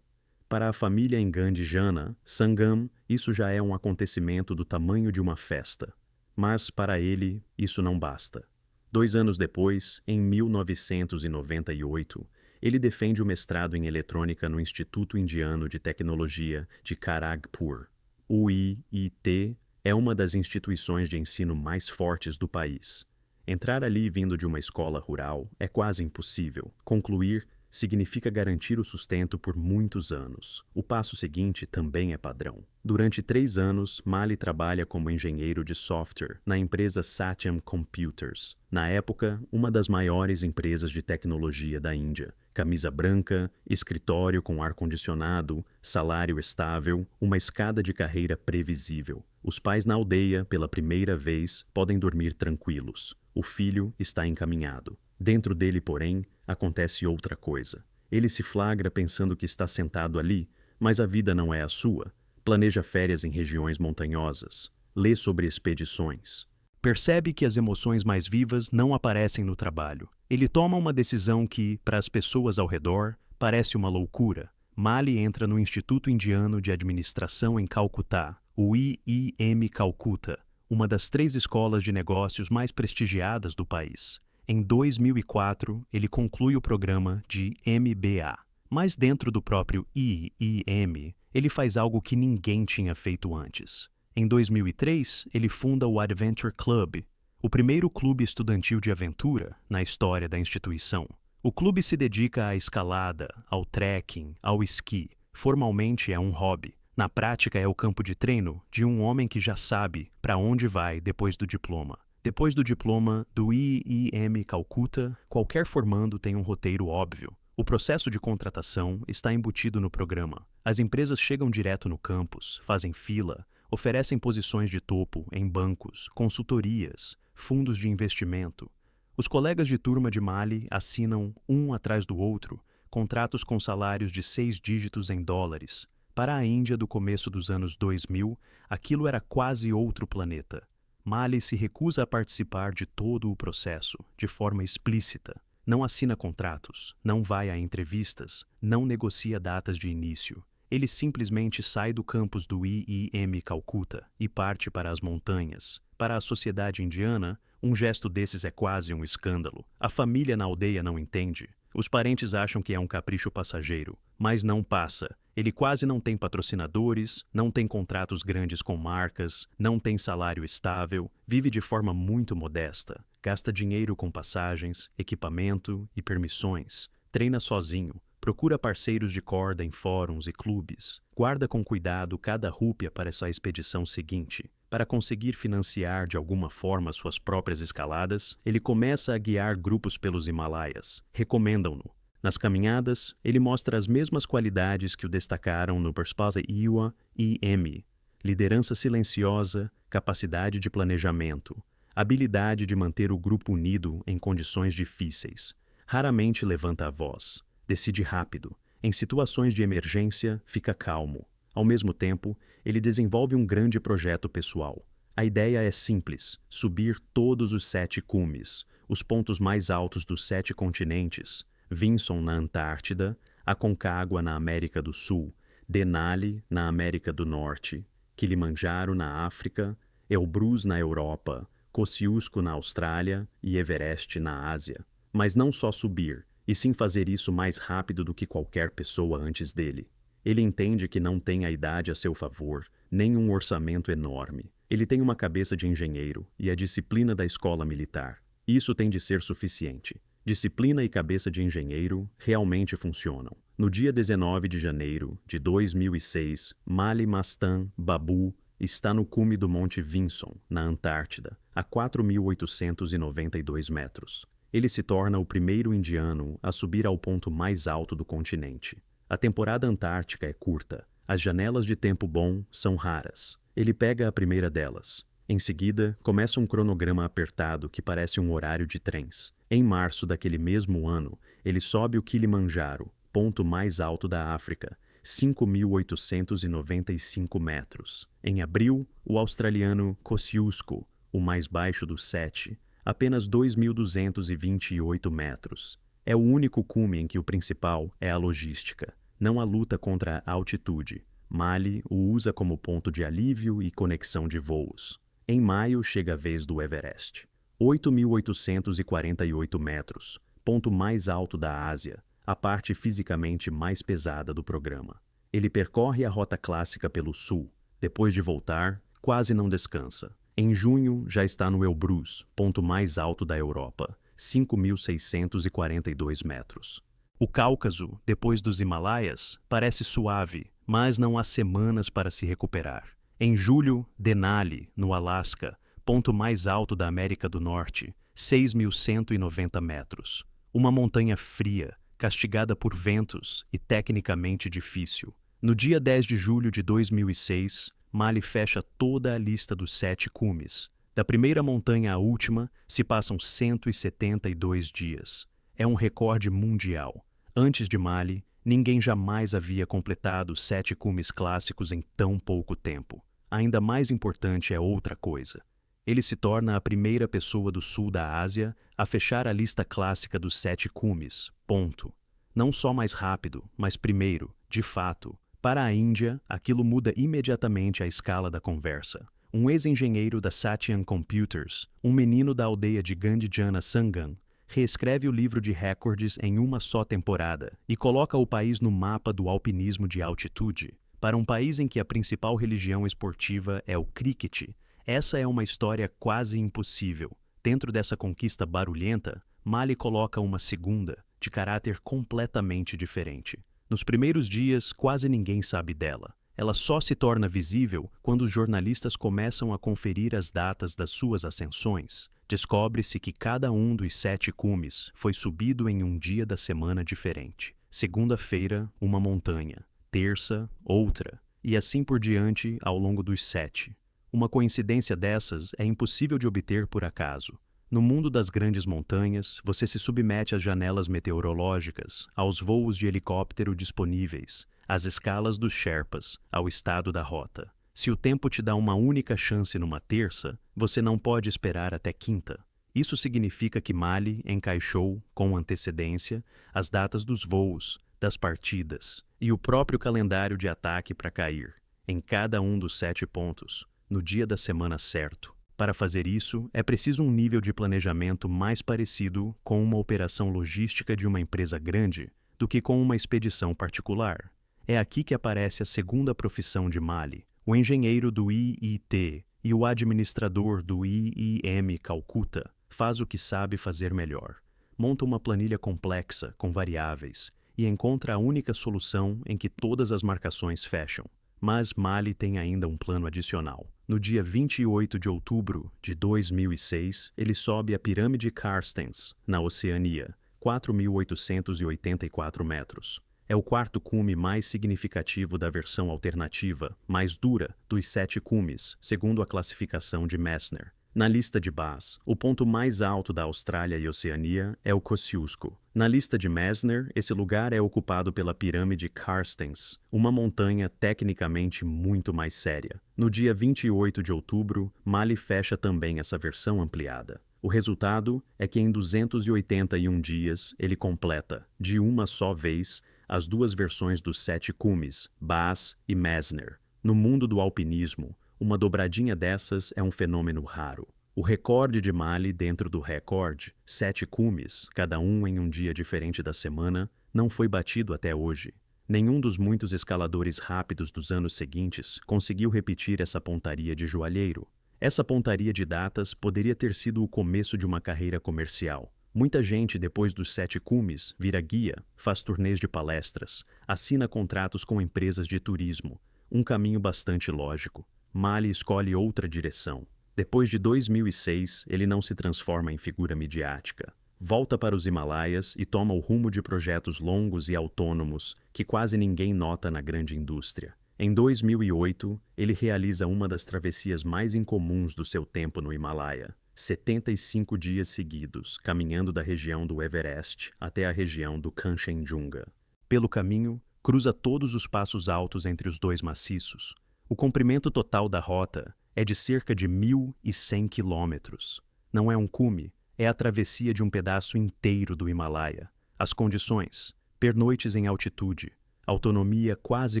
Para a família em Gandijana, Sangam, isso já é um acontecimento do tamanho de uma festa. Mas, para ele, isso não basta. 2 anos depois, em 1998, Ele defende o mestrado em eletrônica no Instituto Indiano de Tecnologia de Kharagpur. O IIT é uma das instituições de ensino mais fortes do país. Entrar ali vindo de uma escola rural é quase impossível. Concluir significa garantir o sustento por muitos anos. O passo seguinte também é padrão. Durante 3 anos, Mali trabalha como engenheiro de software na empresa Satyam Computers. Na época, uma das maiores empresas de tecnologia da Índia. Camisa branca, escritório com ar-condicionado, salário estável, uma escada de carreira previsível. Os pais na aldeia, pela primeira vez, podem dormir tranquilos. O filho está encaminhado. Dentro dele, porém, acontece outra coisa. Ele se flagra pensando que está sentado ali, mas a vida não é a sua. Planeja férias em regiões montanhosas. Lê sobre expedições. Percebe que as emoções mais vivas não aparecem no trabalho. Ele toma uma decisão que, para as pessoas ao redor, parece uma loucura. Mali entra no Instituto Indiano de Administração em Calcutá, o IIM Calcutta, uma das 3 escolas de negócios mais prestigiadas do país. Em 2004, ele conclui o programa de MBA. Mas dentro do próprio IIM, ele faz algo que ninguém tinha feito antes. Em 2003, ele funda o Adventure Club, o primeiro clube estudantil de aventura na história da instituição. O clube se dedica à escalada, ao trekking, ao esqui. Formalmente é um hobby. Na prática é o campo de treino de um homem que já sabe para onde vai depois do diploma. Depois do diploma do IIM Calcutta, qualquer formando tem um roteiro óbvio. O processo de contratação está embutido no programa. As empresas chegam direto no campus, fazem fila, oferecem posições de topo em bancos, consultorias, fundos de investimento. Os colegas de turma de Mali assinam, um atrás do outro, contratos com salários de 6 dígitos em dólares. Para a Índia do começo dos anos 2000, aquilo era quase outro planeta. Mali se recusa a participar de todo o processo, de forma explícita. Não assina contratos, não vai a entrevistas, não negocia datas de início. Ele simplesmente sai do campus do IIM Calcutta e parte para as montanhas. Para a sociedade indiana, um gesto desses é quase um escândalo. A família na aldeia não entende. Os parentes acham que é um capricho passageiro, mas não passa. Ele quase não tem patrocinadores, não tem contratos grandes com marcas, não tem salário estável, vive de forma muito modesta, gasta dinheiro com passagens, equipamento e permissões, treina sozinho, procura parceiros de corda em fóruns e clubes, guarda com cuidado cada rúpia para essa expedição seguinte. Para conseguir financiar de alguma forma suas próprias escaladas, ele começa a guiar grupos pelos Himalaias. Recomendam-no. Nas caminhadas, ele mostra as mesmas qualidades que o destacaram no Perspaza Iwa IM: liderança silenciosa, capacidade de planejamento, habilidade de manter o grupo unido em condições difíceis. Raramente levanta a voz, decide rápido. Em situações de emergência, fica calmo. Ao mesmo tempo, ele desenvolve um grande projeto pessoal. A ideia é simples: subir todos os 7 cumes, os pontos mais altos dos 7 continentes, Vinson na Antártida, Aconcagua na América do Sul, Denali na América do Norte, Kilimanjaro na África, Elbrus na Europa, Kosciuszko na Austrália e Everest na Ásia. Mas não só subir, e sim fazer isso mais rápido do que qualquer pessoa antes dele. Ele entende que não tem a idade a seu favor, nem um orçamento enorme. Ele tem uma cabeça de engenheiro e a disciplina da escola militar. Isso tem de ser suficiente. Disciplina e cabeça de engenheiro realmente funcionam. No dia 19 de janeiro de 2006, Mali Mastan Babu está no cume do Monte Vinson, na Antártida, a 4.892 metros. Ele se torna o primeiro indiano a subir ao ponto mais alto do continente. A temporada antártica é curta. As janelas de tempo bom são raras. Ele pega a primeira delas. Em seguida, começa um cronograma apertado que parece um horário de trens. Em março daquele mesmo ano, ele sobe o Kilimanjaro, ponto mais alto da África, 5.895 metros. Em abril, o australiano Kosciuszko, o mais baixo dos 7, apenas 2.228 metros. É o único cume em que o principal é a logística, não a luta contra a altitude. Mali o usa como ponto de alívio e conexão de voos. Em maio chega a vez do Everest. 8.848 metros, ponto mais alto da Ásia, a parte fisicamente mais pesada do programa. Ele percorre a rota clássica pelo sul. Depois de voltar, quase não descansa. Em junho, já está no Elbrus, ponto mais alto da Europa, 5.642 metros. O Cáucaso, depois dos Himalaias, parece suave, mas não há semanas para se recuperar. Em julho, Denali, no Alasca, ponto mais alto da América do Norte, 6.190 metros. Uma montanha fria, castigada por ventos e tecnicamente difícil. No dia 10 de julho de 2006, Mali fecha toda a lista dos 7 cumes. Da primeira montanha à última, se passam 172 dias. É um recorde mundial. Antes de Mali, ninguém jamais havia completado 7 cumes clássicos em tão pouco tempo. Ainda mais importante é outra coisa. Ele se torna a primeira pessoa do sul da Ásia a fechar a lista clássica dos 7 cumes. Ponto. Não só mais rápido, mas primeiro, de fato. Para a Índia, aquilo muda imediatamente a escala da conversa. Um ex-engenheiro da Satyan Computers, um menino da aldeia de Gandhijana Sangam, reescreve o livro de recordes em uma só temporada e coloca o país no mapa do alpinismo de altitude. Para um país em que a principal religião esportiva é o cricket, essa é uma história quase impossível. Dentro dessa conquista barulhenta, Mali coloca uma segunda, de caráter completamente diferente. Nos primeiros dias, quase ninguém sabe dela. Ela só se torna visível quando os jornalistas começam a conferir as datas das suas ascensões. Descobre-se que cada um dos 7 cumes foi subido em um dia da semana diferente. Segunda-feira, uma montanha. Terça, outra. E assim por diante ao longo dos 7. Uma coincidência dessas é impossível de obter por acaso. No mundo das grandes montanhas, você se submete às janelas meteorológicas, aos voos de helicóptero disponíveis, às escalas dos Sherpas, ao estado da rota. Se o tempo te dá uma única chance numa terça, você não pode esperar até quinta. Isso significa que Mali encaixou, com antecedência, as datas dos voos, das partidas e o próprio calendário de ataque para cair, em cada um dos 7 pontos, no dia da semana certo. Para fazer isso, é preciso um nível de planejamento mais parecido com uma operação logística de uma empresa grande do que com uma expedição particular. É aqui que aparece a segunda profissão de Mali, o engenheiro do IIT e o administrador do IIM Calcutta. Faz o que sabe fazer melhor. Monta uma planilha complexa, com variáveis, e encontra a única solução em que todas as marcações fecham. Mas Mali tem ainda um plano adicional. No dia 28 de outubro de 2006, ele sobe a Pirâmide Carstens, na Oceania, 4.884 metros. É o quarto cume mais significativo da versão alternativa, mais dura, dos 7 cumes, segundo a classificação de Messner. Na lista de Bass, o ponto mais alto da Austrália e Oceania é o Kosciuszko. Na lista de Messner, esse lugar é ocupado pela Pirâmide Carstens, uma montanha tecnicamente muito mais séria. No dia 28 de outubro, Mali fecha também essa versão ampliada. O resultado é que em 281 dias ele completa, de uma só vez, as 2 versões dos 7 cumes, Bass e Messner. No mundo do alpinismo, uma dobradinha dessas é um fenômeno raro. O recorde de Mali dentro do recorde, 7 cumes, cada um em um dia diferente da semana, não foi batido até hoje. Nenhum dos muitos escaladores rápidos dos anos seguintes conseguiu repetir essa pontaria de joalheiro. Essa pontaria de datas poderia ter sido o começo de uma carreira comercial. Muita gente, depois dos 7 cumes, vira guia, faz turnês de palestras, assina contratos com empresas de turismo. Um caminho bastante lógico. Mali escolhe outra direção. Depois de 2006, ele não se transforma em figura midiática. Volta para os Himalaias e toma o rumo de projetos longos e autônomos que quase ninguém nota na grande indústria. Em 2008, ele realiza uma das travessias mais incomuns do seu tempo no Himalaia. 75 dias seguidos, caminhando da região do Everest até a região do Kanchenjunga. Pelo caminho, cruza todos os passos altos entre os 2 maciços. O comprimento total da rota é de cerca de 1.100 quilômetros. Não é um cume, é a travessia de um pedaço inteiro do Himalaia. As condições: pernoites em altitude, autonomia quase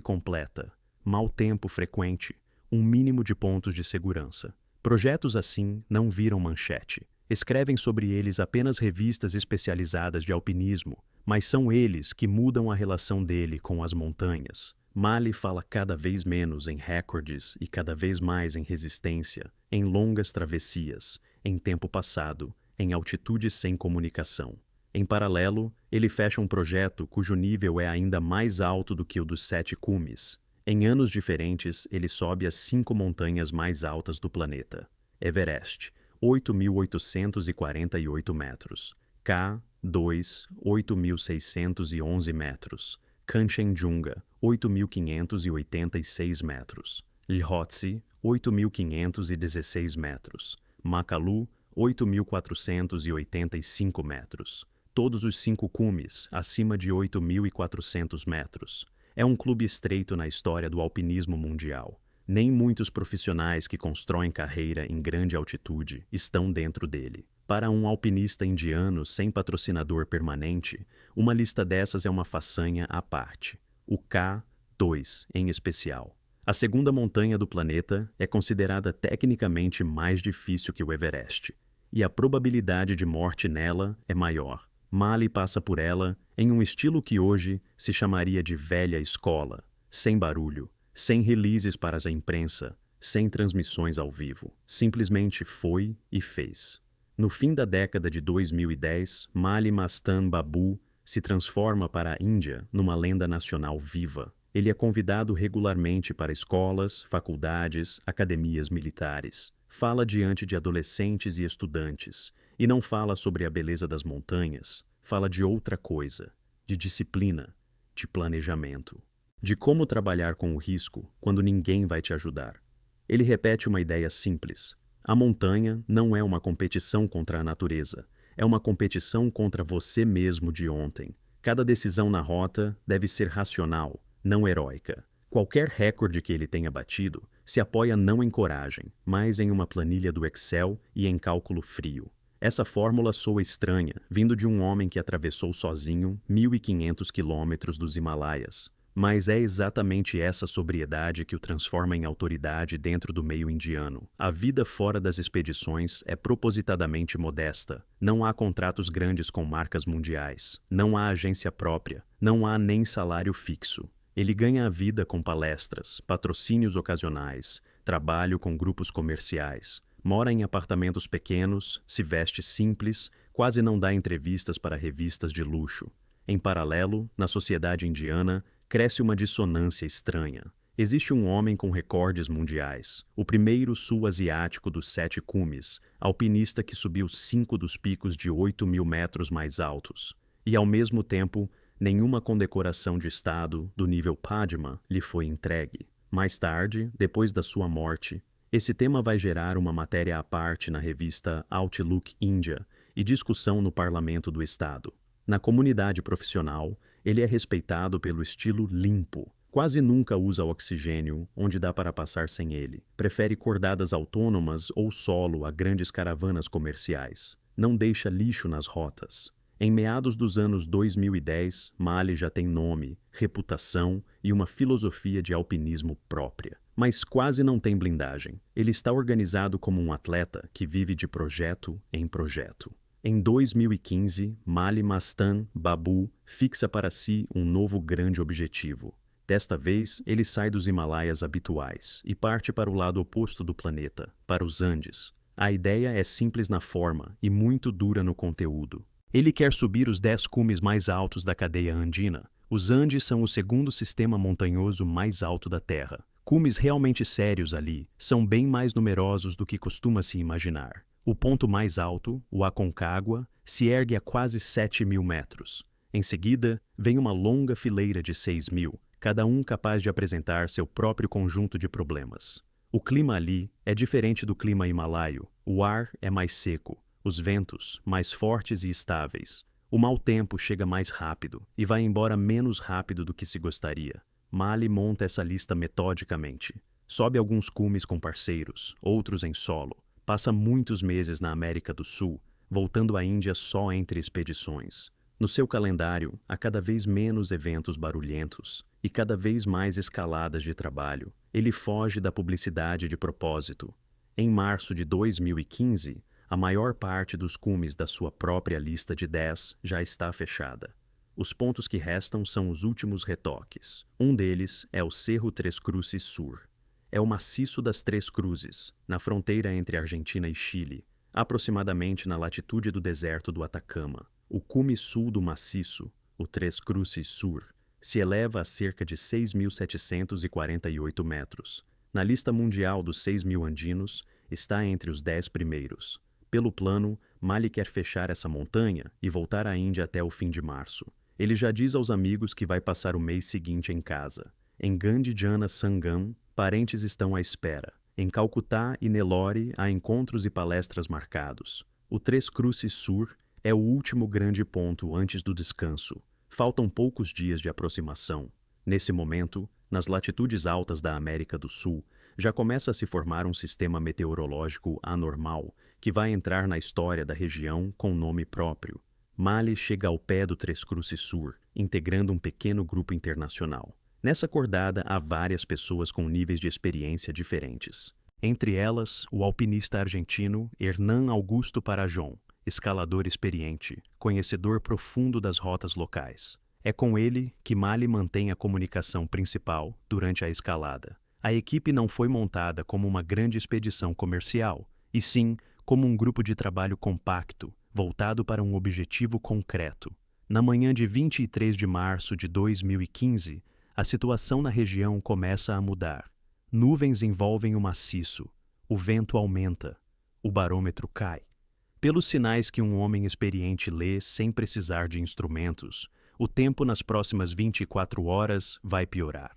completa, mau tempo frequente, um mínimo de pontos de segurança. Projetos assim não viram manchete. Escrevem sobre eles apenas revistas especializadas de alpinismo, mas são eles que mudam a relação dele com as montanhas. Mali fala cada vez menos em recordes e cada vez mais em resistência, em longas travessias, em tempo passado, em altitude sem comunicação. Em paralelo, ele fecha um projeto cujo nível é ainda mais alto do que o dos 7 cumes. Em anos diferentes, ele sobe as 5 montanhas mais altas do planeta. Everest, 8.848 metros. K2, 8.611 metros. Kanchenjunga, 8.586 metros. Lhotse, 8.516 metros. Makalu, 8.485 metros. Todos os 5 cumes, acima de 8.400 metros. É um clube estreito na história do alpinismo mundial. Nem muitos profissionais que constroem carreira em grande altitude estão dentro dele. Para um alpinista indiano sem patrocinador permanente, uma lista dessas é uma façanha à parte. O K2, em especial. A segunda montanha do planeta é considerada tecnicamente mais difícil que o Everest, e a probabilidade de morte nela é maior. Mali passa por ela em um estilo que hoje se chamaria de velha escola, sem barulho, sem releases para a imprensa, sem transmissões ao vivo. Simplesmente foi e fez. No fim da década de 2010, Mali Mastan Babu se transforma para a Índia numa lenda nacional viva. Ele é convidado regularmente para escolas, faculdades, academias militares. Fala diante de adolescentes e estudantes, e não fala sobre a beleza das montanhas, fala de outra coisa, de disciplina, de planejamento, de como trabalhar com o risco quando ninguém vai te ajudar. Ele repete uma ideia simples: a montanha não é uma competição contra a natureza, é uma competição contra você mesmo de ontem. Cada decisão na rota deve ser racional, não heróica. Qualquer recorde que ele tenha batido se apoia não em coragem, mas em uma planilha do Excel e em cálculo frio. Essa fórmula soa estranha, vindo de um homem que atravessou sozinho 1.500 quilômetros dos Himalaias. Mas é exatamente essa sobriedade que o transforma em autoridade dentro do meio indiano. A vida fora das expedições é propositadamente modesta. Não há contratos grandes com marcas mundiais. Não há agência própria. Não há nem salário fixo. Ele ganha a vida com palestras, patrocínios ocasionais, trabalho com grupos comerciais, mora em apartamentos pequenos, se veste simples, quase não dá entrevistas para revistas de luxo. Em paralelo, na sociedade indiana, cresce uma dissonância estranha. Existe um homem com recordes mundiais, o primeiro sul-asiático dos 7 cumes, alpinista que subiu 5 dos picos de 8.000 metros mais altos. E, ao mesmo tempo, nenhuma condecoração de Estado do nível Padma lhe foi entregue. Mais tarde, depois da sua morte, esse tema vai gerar uma matéria à parte na revista Outlook India e discussão no parlamento do estado. Na comunidade profissional, ele é respeitado pelo estilo limpo. Quase nunca usa oxigênio onde dá para passar sem ele. Prefere cordadas autônomas ou solo a grandes caravanas comerciais. Não deixa lixo nas rotas. Em meados dos anos 2010, Mali já tem nome, reputação e uma filosofia de alpinismo própria. Mas quase não tem blindagem. Ele está organizado como um atleta que vive de projeto em projeto. Em 2015, Mali Mastan Babu fixa para si um novo grande objetivo. Desta vez, ele sai dos Himalaias habituais e parte para o lado oposto do planeta, para os Andes. A ideia é simples na forma e muito dura no conteúdo. Ele quer subir os 10 cumes mais altos da cadeia andina. Os Andes são o segundo sistema montanhoso mais alto da Terra. Cumes realmente sérios ali são bem mais numerosos do que costuma-se imaginar. O ponto mais alto, o Aconcagua, se ergue a quase 7.000 metros. Em seguida, vem uma longa fileira de 6.000, cada um capaz de apresentar seu próprio conjunto de problemas. O clima ali é diferente do clima himalaio. O ar é mais seco, os ventos mais fortes e estáveis. O mau tempo chega mais rápido e vai embora menos rápido do que se gostaria. Mali monta essa lista metodicamente. Sobe alguns cumes com parceiros, outros em solo. Passa muitos meses na América do Sul, voltando à Índia só entre expedições. No seu calendário, há cada vez menos eventos barulhentos e cada vez mais escaladas de trabalho. Ele foge da publicidade de propósito. Em março de 2015, a maior parte dos cumes da sua própria lista de 10 já está fechada. Os pontos que restam são os últimos retoques. Um deles é o Cerro Três Cruzes Sur. É o maciço das Três Cruzes, na fronteira entre Argentina e Chile, aproximadamente na latitude do deserto do Atacama. O cume sul do maciço, o Três Cruzes Sur, se eleva a cerca de 6.748 metros. Na lista mundial dos 6.000 andinos, está entre os 10 primeiros. Pelo plano, Mali quer fechar essa montanha e voltar à Índia até o fim de março. Ele já diz aos amigos que vai passar o mês seguinte em casa. Em Gandijana Sangam, parentes estão à espera. Em Calcutá e Nelore há encontros e palestras marcados. O Três Cruzes Sur é o último grande ponto antes do descanso. Faltam poucos dias de aproximação. Nesse momento, nas latitudes altas da América do Sul, já começa a se formar um sistema meteorológico anormal que vai entrar na história da região com nome próprio. Mali chega ao pé do Três Cruzes Sur, integrando um pequeno grupo internacional. Nessa cordada há várias pessoas com níveis de experiência diferentes. Entre elas, o alpinista argentino Hernán Augusto Parajon, escalador experiente, conhecedor profundo das rotas locais. É com ele que Mali mantém a comunicação principal durante a escalada. A equipe não foi montada como uma grande expedição comercial, e sim como um grupo de trabalho compacto, voltado para um objetivo concreto. Na manhã de 23 de março de 2015, a situação na região começa a mudar. Nuvens envolvem o maciço, o vento aumenta, o barômetro cai. Pelos sinais que um homem experiente lê sem precisar de instrumentos, o tempo nas próximas 24 horas vai piorar.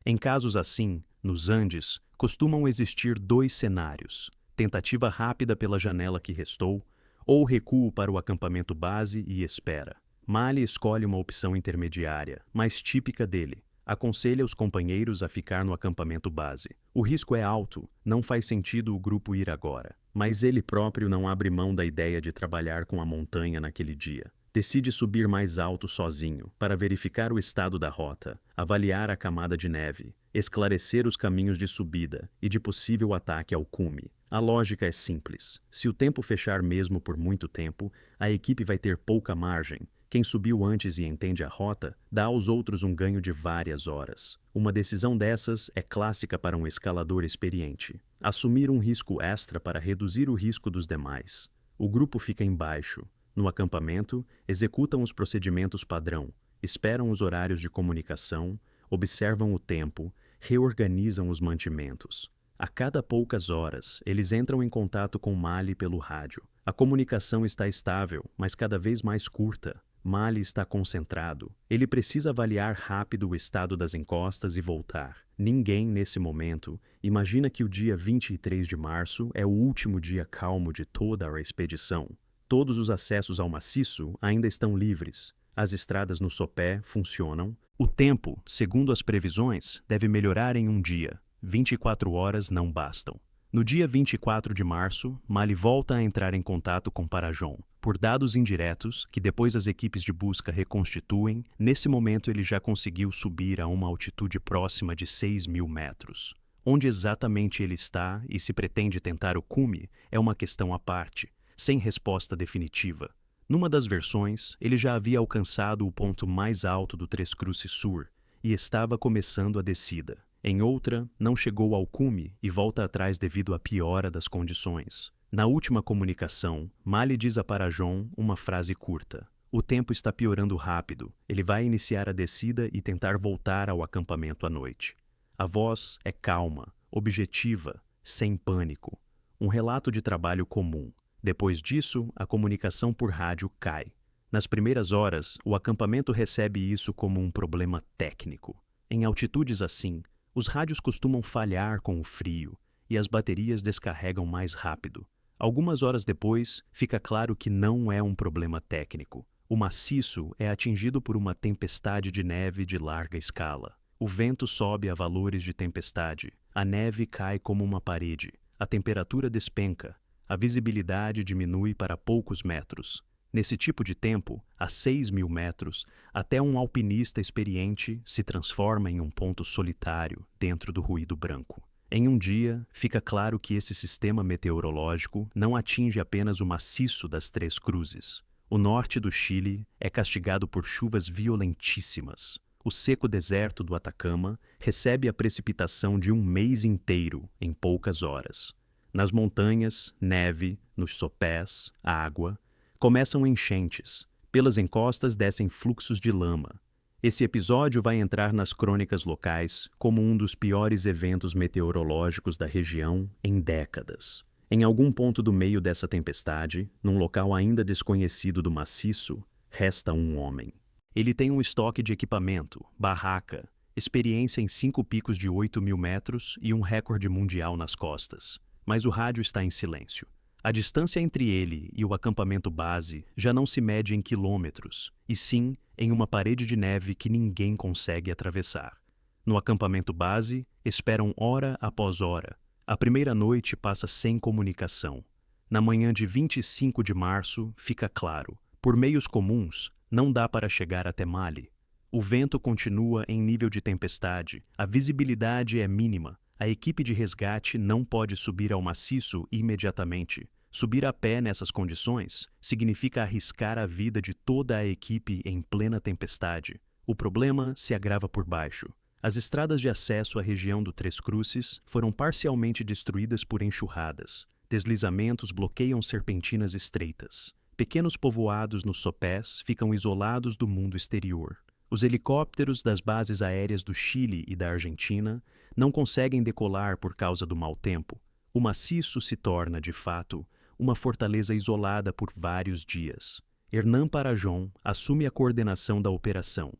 Em casos assim, nos Andes, costumam existir dois cenários: tentativa rápida pela janela que restou, ou recuo para o acampamento base e espera. Mali escolhe uma opção intermediária, mais típica dele. Aconselha os companheiros a ficar no acampamento base. O risco é alto, não faz sentido o grupo ir agora. Mas ele próprio não abre mão da ideia de trabalhar com a montanha naquele dia. Decide subir mais alto sozinho, para verificar o estado da rota, avaliar a camada de neve, esclarecer os caminhos de subida e de possível ataque ao cume. A lógica é simples. Se o tempo fechar mesmo por muito tempo, a equipe vai ter pouca margem. Quem subiu antes e entende a rota, dá aos outros um ganho de várias horas. Uma decisão dessas é clássica para um escalador experiente. Assumir um risco extra para reduzir o risco dos demais. O grupo fica embaixo. No acampamento, executam os procedimentos padrão, esperam os horários de comunicação, observam o tempo, reorganizam os mantimentos. A cada poucas horas, eles entram em contato com Mali pelo rádio. A comunicação está estável, mas cada vez mais curta. Mali está concentrado. Ele precisa avaliar rápido o estado das encostas e voltar. Ninguém, nesse momento, imagina que o dia 23 de março é o último dia calmo de toda a expedição. Todos os acessos ao maciço ainda estão livres. As estradas no sopé funcionam. O tempo, segundo as previsões, deve melhorar em um dia. 24 horas não bastam. No dia 24 de março, Mali volta a entrar em contato com Parajon. Por dados indiretos, que depois as equipes de busca reconstituem, nesse momento ele já conseguiu subir a uma altitude próxima de 6.000 metros. Onde exatamente ele está e se pretende tentar o cume é uma questão à parte, sem resposta definitiva. Numa das versões, ele já havia alcançado o ponto mais alto do Três Cruzes Sur e estava começando a descida. Em outra, não chegou ao cume e volta atrás devido à piora das condições. Na última comunicação, Mali diz a Parajon uma frase curta. O tempo está piorando rápido. Ele vai iniciar a descida e tentar voltar ao acampamento à noite. A voz é calma, objetiva, sem pânico. Um relato de trabalho comum. Depois disso, a comunicação por rádio cai. Nas primeiras horas, o acampamento recebe isso como um problema técnico. Em altitudes assim, os rádios costumam falhar com o frio e as baterias descarregam mais rápido. Algumas horas depois, fica claro que não é um problema técnico. O maciço é atingido por uma tempestade de neve de larga escala. O vento sobe a valores de tempestade, a neve cai como uma parede, a temperatura despenca, a visibilidade diminui para poucos metros. Nesse tipo de tempo, a 6.000 metros, até um alpinista experiente se transforma em um ponto solitário dentro do ruído branco. Em um dia, fica claro que esse sistema meteorológico não atinge apenas o maciço das Três Cruzes. O norte do Chile é castigado por chuvas violentíssimas. O seco deserto do Atacama recebe a precipitação de um mês inteiro em poucas horas. Nas montanhas, neve, nos sopés, água. Começam enchentes. Pelas encostas descem fluxos de lama. Esse episódio vai entrar nas crônicas locais como um dos piores eventos meteorológicos da região em décadas. Em algum ponto do meio dessa tempestade, num local ainda desconhecido do maciço, resta um homem. Ele tem um estoque de equipamento, barraca, experiência em 5 picos de 8.000 metros e um recorde mundial nas costas. Mas o rádio está em silêncio. A distância entre ele e o acampamento base já não se mede em quilômetros, e sim em uma parede de neve que ninguém consegue atravessar. No acampamento base, esperam hora após hora. A primeira noite passa sem comunicação. Na manhã de 25 de março, fica claro. Por meios comuns, não dá para chegar até Mali. O vento continua em nível de tempestade, a visibilidade é mínima. A equipe de resgate não pode subir ao maciço imediatamente. Subir a pé nessas condições significa arriscar a vida de toda a equipe em plena tempestade. O problema se agrava por baixo. As estradas de acesso à região do Três Cruces foram parcialmente destruídas por enxurradas. Deslizamentos bloqueiam serpentinas estreitas. Pequenos povoados nos sopés ficam isolados do mundo exterior. Os helicópteros das bases aéreas do Chile e da Argentina não conseguem decolar por causa do mau tempo. O maciço se torna, de fato, uma fortaleza isolada por vários dias. Hernán Parajon assume a coordenação da operação.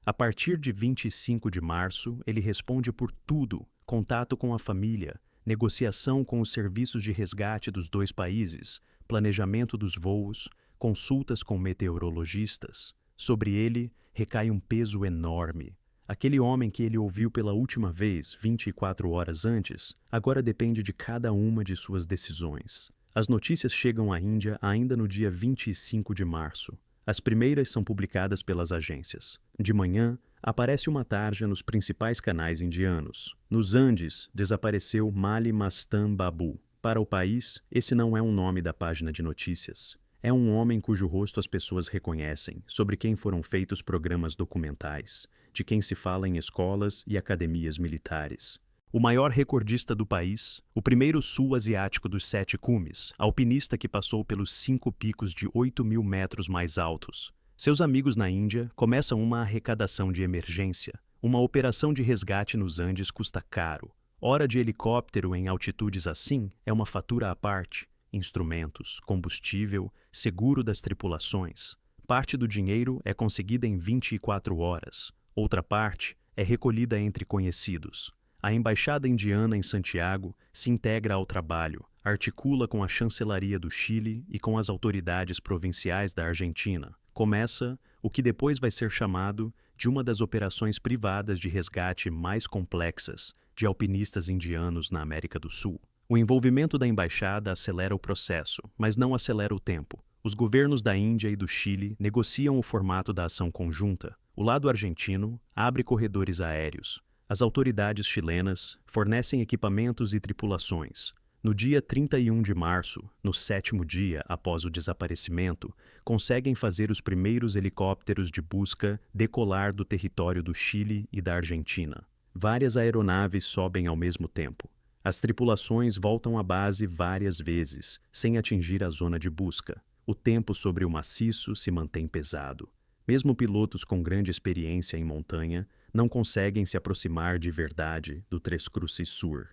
A partir de 25 de março, ele responde por tudo: contato com a família, negociação com os serviços de resgate dos dois países, planejamento dos voos, consultas com meteorologistas. Sobre ele recai um peso enorme. Aquele homem que ele ouviu pela última vez 24 horas antes, agora depende de cada uma de suas decisões. As notícias chegam à Índia ainda no dia 25 de março. As primeiras são publicadas pelas agências. De manhã, aparece uma tarja nos principais canais indianos. Nos Andes, desapareceu Mali Mastan Babu. Para o país, esse não é um nome da página de notícias. É um homem cujo rosto as pessoas reconhecem, sobre quem foram feitos programas documentais, de quem se fala em escolas e academias militares. O maior recordista do país, o primeiro sul-asiático dos 7 cumes, alpinista que passou pelos 5 picos de 8.000 metros mais altos. Seus amigos na Índia começam uma arrecadação de emergência. Uma operação de resgate nos Andes custa caro. Hora de helicóptero em altitudes assim é uma fatura à parte. Instrumentos, combustível, seguro das tripulações. Parte do dinheiro é conseguida em 24 horas. Outra parte é recolhida entre conhecidos. A Embaixada Indiana em Santiago se integra ao trabalho, articula com a Chancelaria do Chile e com as autoridades provinciais da Argentina. Começa o que depois vai ser chamado de uma das operações privadas de resgate mais complexas de alpinistas indianos na América do Sul. O envolvimento da embaixada acelera o processo, mas não acelera o tempo. Os governos da Índia e do Chile negociam o formato da ação conjunta. O lado argentino abre corredores aéreos. As autoridades chilenas fornecem equipamentos e tripulações. No dia 31 de março, no 7º dia após o desaparecimento, conseguem fazer os primeiros helicópteros de busca decolar do território do Chile e da Argentina. Várias aeronaves sobem ao mesmo tempo. As tripulações voltam à base várias vezes, sem atingir a zona de busca. O tempo sobre o maciço se mantém pesado. Mesmo pilotos com grande experiência em montanha não conseguem se aproximar de verdade do Três Cruces Sur.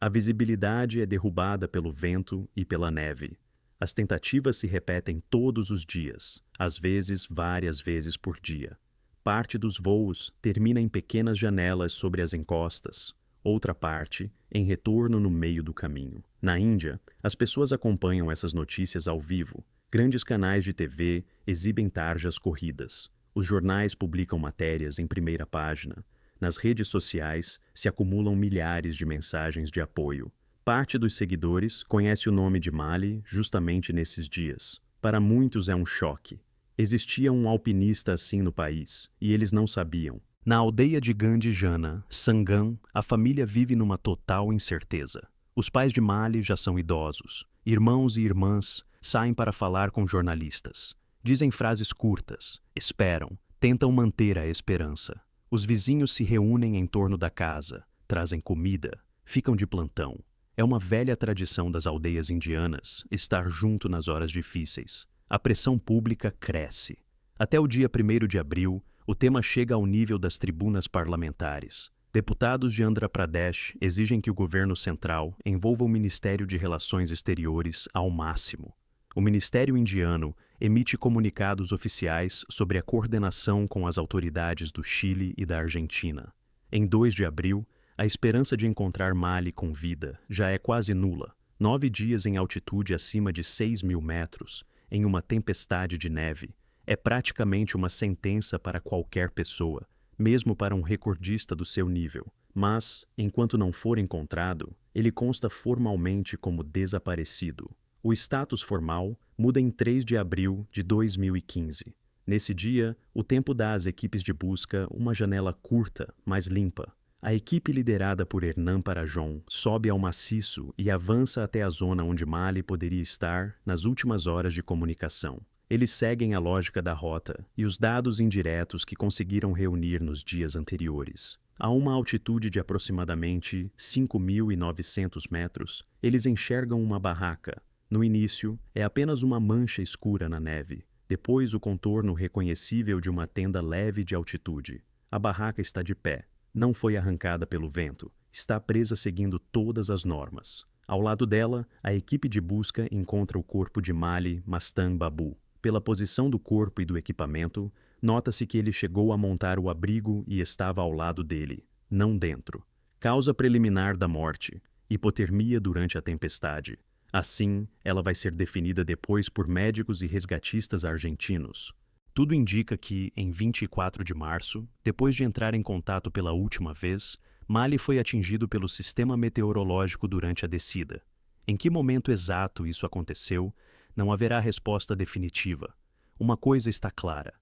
A visibilidade é derrubada pelo vento e pela neve. As tentativas se repetem todos os dias, às vezes várias vezes por dia. Parte dos voos termina em pequenas janelas sobre as encostas. Outra parte, em retorno no meio do caminho. Na Índia, as pessoas acompanham essas notícias ao vivo. Grandes canais de TV exibem tarjas corridas. Os jornais publicam matérias em primeira página. Nas redes sociais se acumulam milhares de mensagens de apoio. Parte dos seguidores conhece o nome de Mali justamente nesses dias. Para muitos é um choque. Existia um alpinista assim no país, e eles não sabiam. Na aldeia de Gandijana, Sangam, a família vive numa total incerteza. Os pais de Mali já são idosos. Irmãos e irmãs saem para falar com jornalistas. Dizem frases curtas, esperam, tentam manter a esperança. Os vizinhos se reúnem em torno da casa, trazem comida, ficam de plantão. É uma velha tradição das aldeias indianas estar junto nas horas difíceis. A pressão pública cresce. Até o dia 1º de abril, o tema chega ao nível das tribunas parlamentares. Deputados de Andhra Pradesh exigem que o governo central envolva o Ministério de Relações Exteriores ao máximo. O Ministério indiano emite comunicados oficiais sobre a coordenação com as autoridades do Chile e da Argentina. Em 2 de abril, a esperança de encontrar Mali com vida já é quase nula. 9 dias em altitude acima de 6.000 metros, em uma tempestade de neve, é praticamente uma sentença para qualquer pessoa, mesmo para um recordista do seu nível. Mas, enquanto não for encontrado, ele consta formalmente como desaparecido. O status formal muda em 3 de abril de 2015. Nesse dia, o tempo dá às equipes de busca uma janela curta, mas limpa. A equipe liderada por Hernan Parajon sobe ao maciço e avança até a zona onde Mali poderia estar nas últimas horas de comunicação. Eles seguem a lógica da rota e os dados indiretos que conseguiram reunir nos dias anteriores. A uma altitude de aproximadamente 5.900 metros, eles enxergam uma barraca. No início, é apenas uma mancha escura na neve. Depois, o contorno reconhecível de uma tenda leve de altitude. A barraca está de pé. Não foi arrancada pelo vento. Está presa seguindo todas as normas. Ao lado dela, a equipe de busca encontra o corpo de Mali Mastan Babu. Pela posição do corpo e do equipamento, nota-se que ele chegou a montar o abrigo e estava ao lado dele, não dentro. Causa preliminar da morte: hipotermia durante a tempestade. Assim, ela vai ser definida depois por médicos e resgatistas argentinos. Tudo indica que, em 24 de março, depois de entrar em contato pela última vez, Mali foi atingido pelo sistema meteorológico durante a descida. Em que momento exato isso aconteceu, não haverá resposta definitiva. Uma coisa está clara: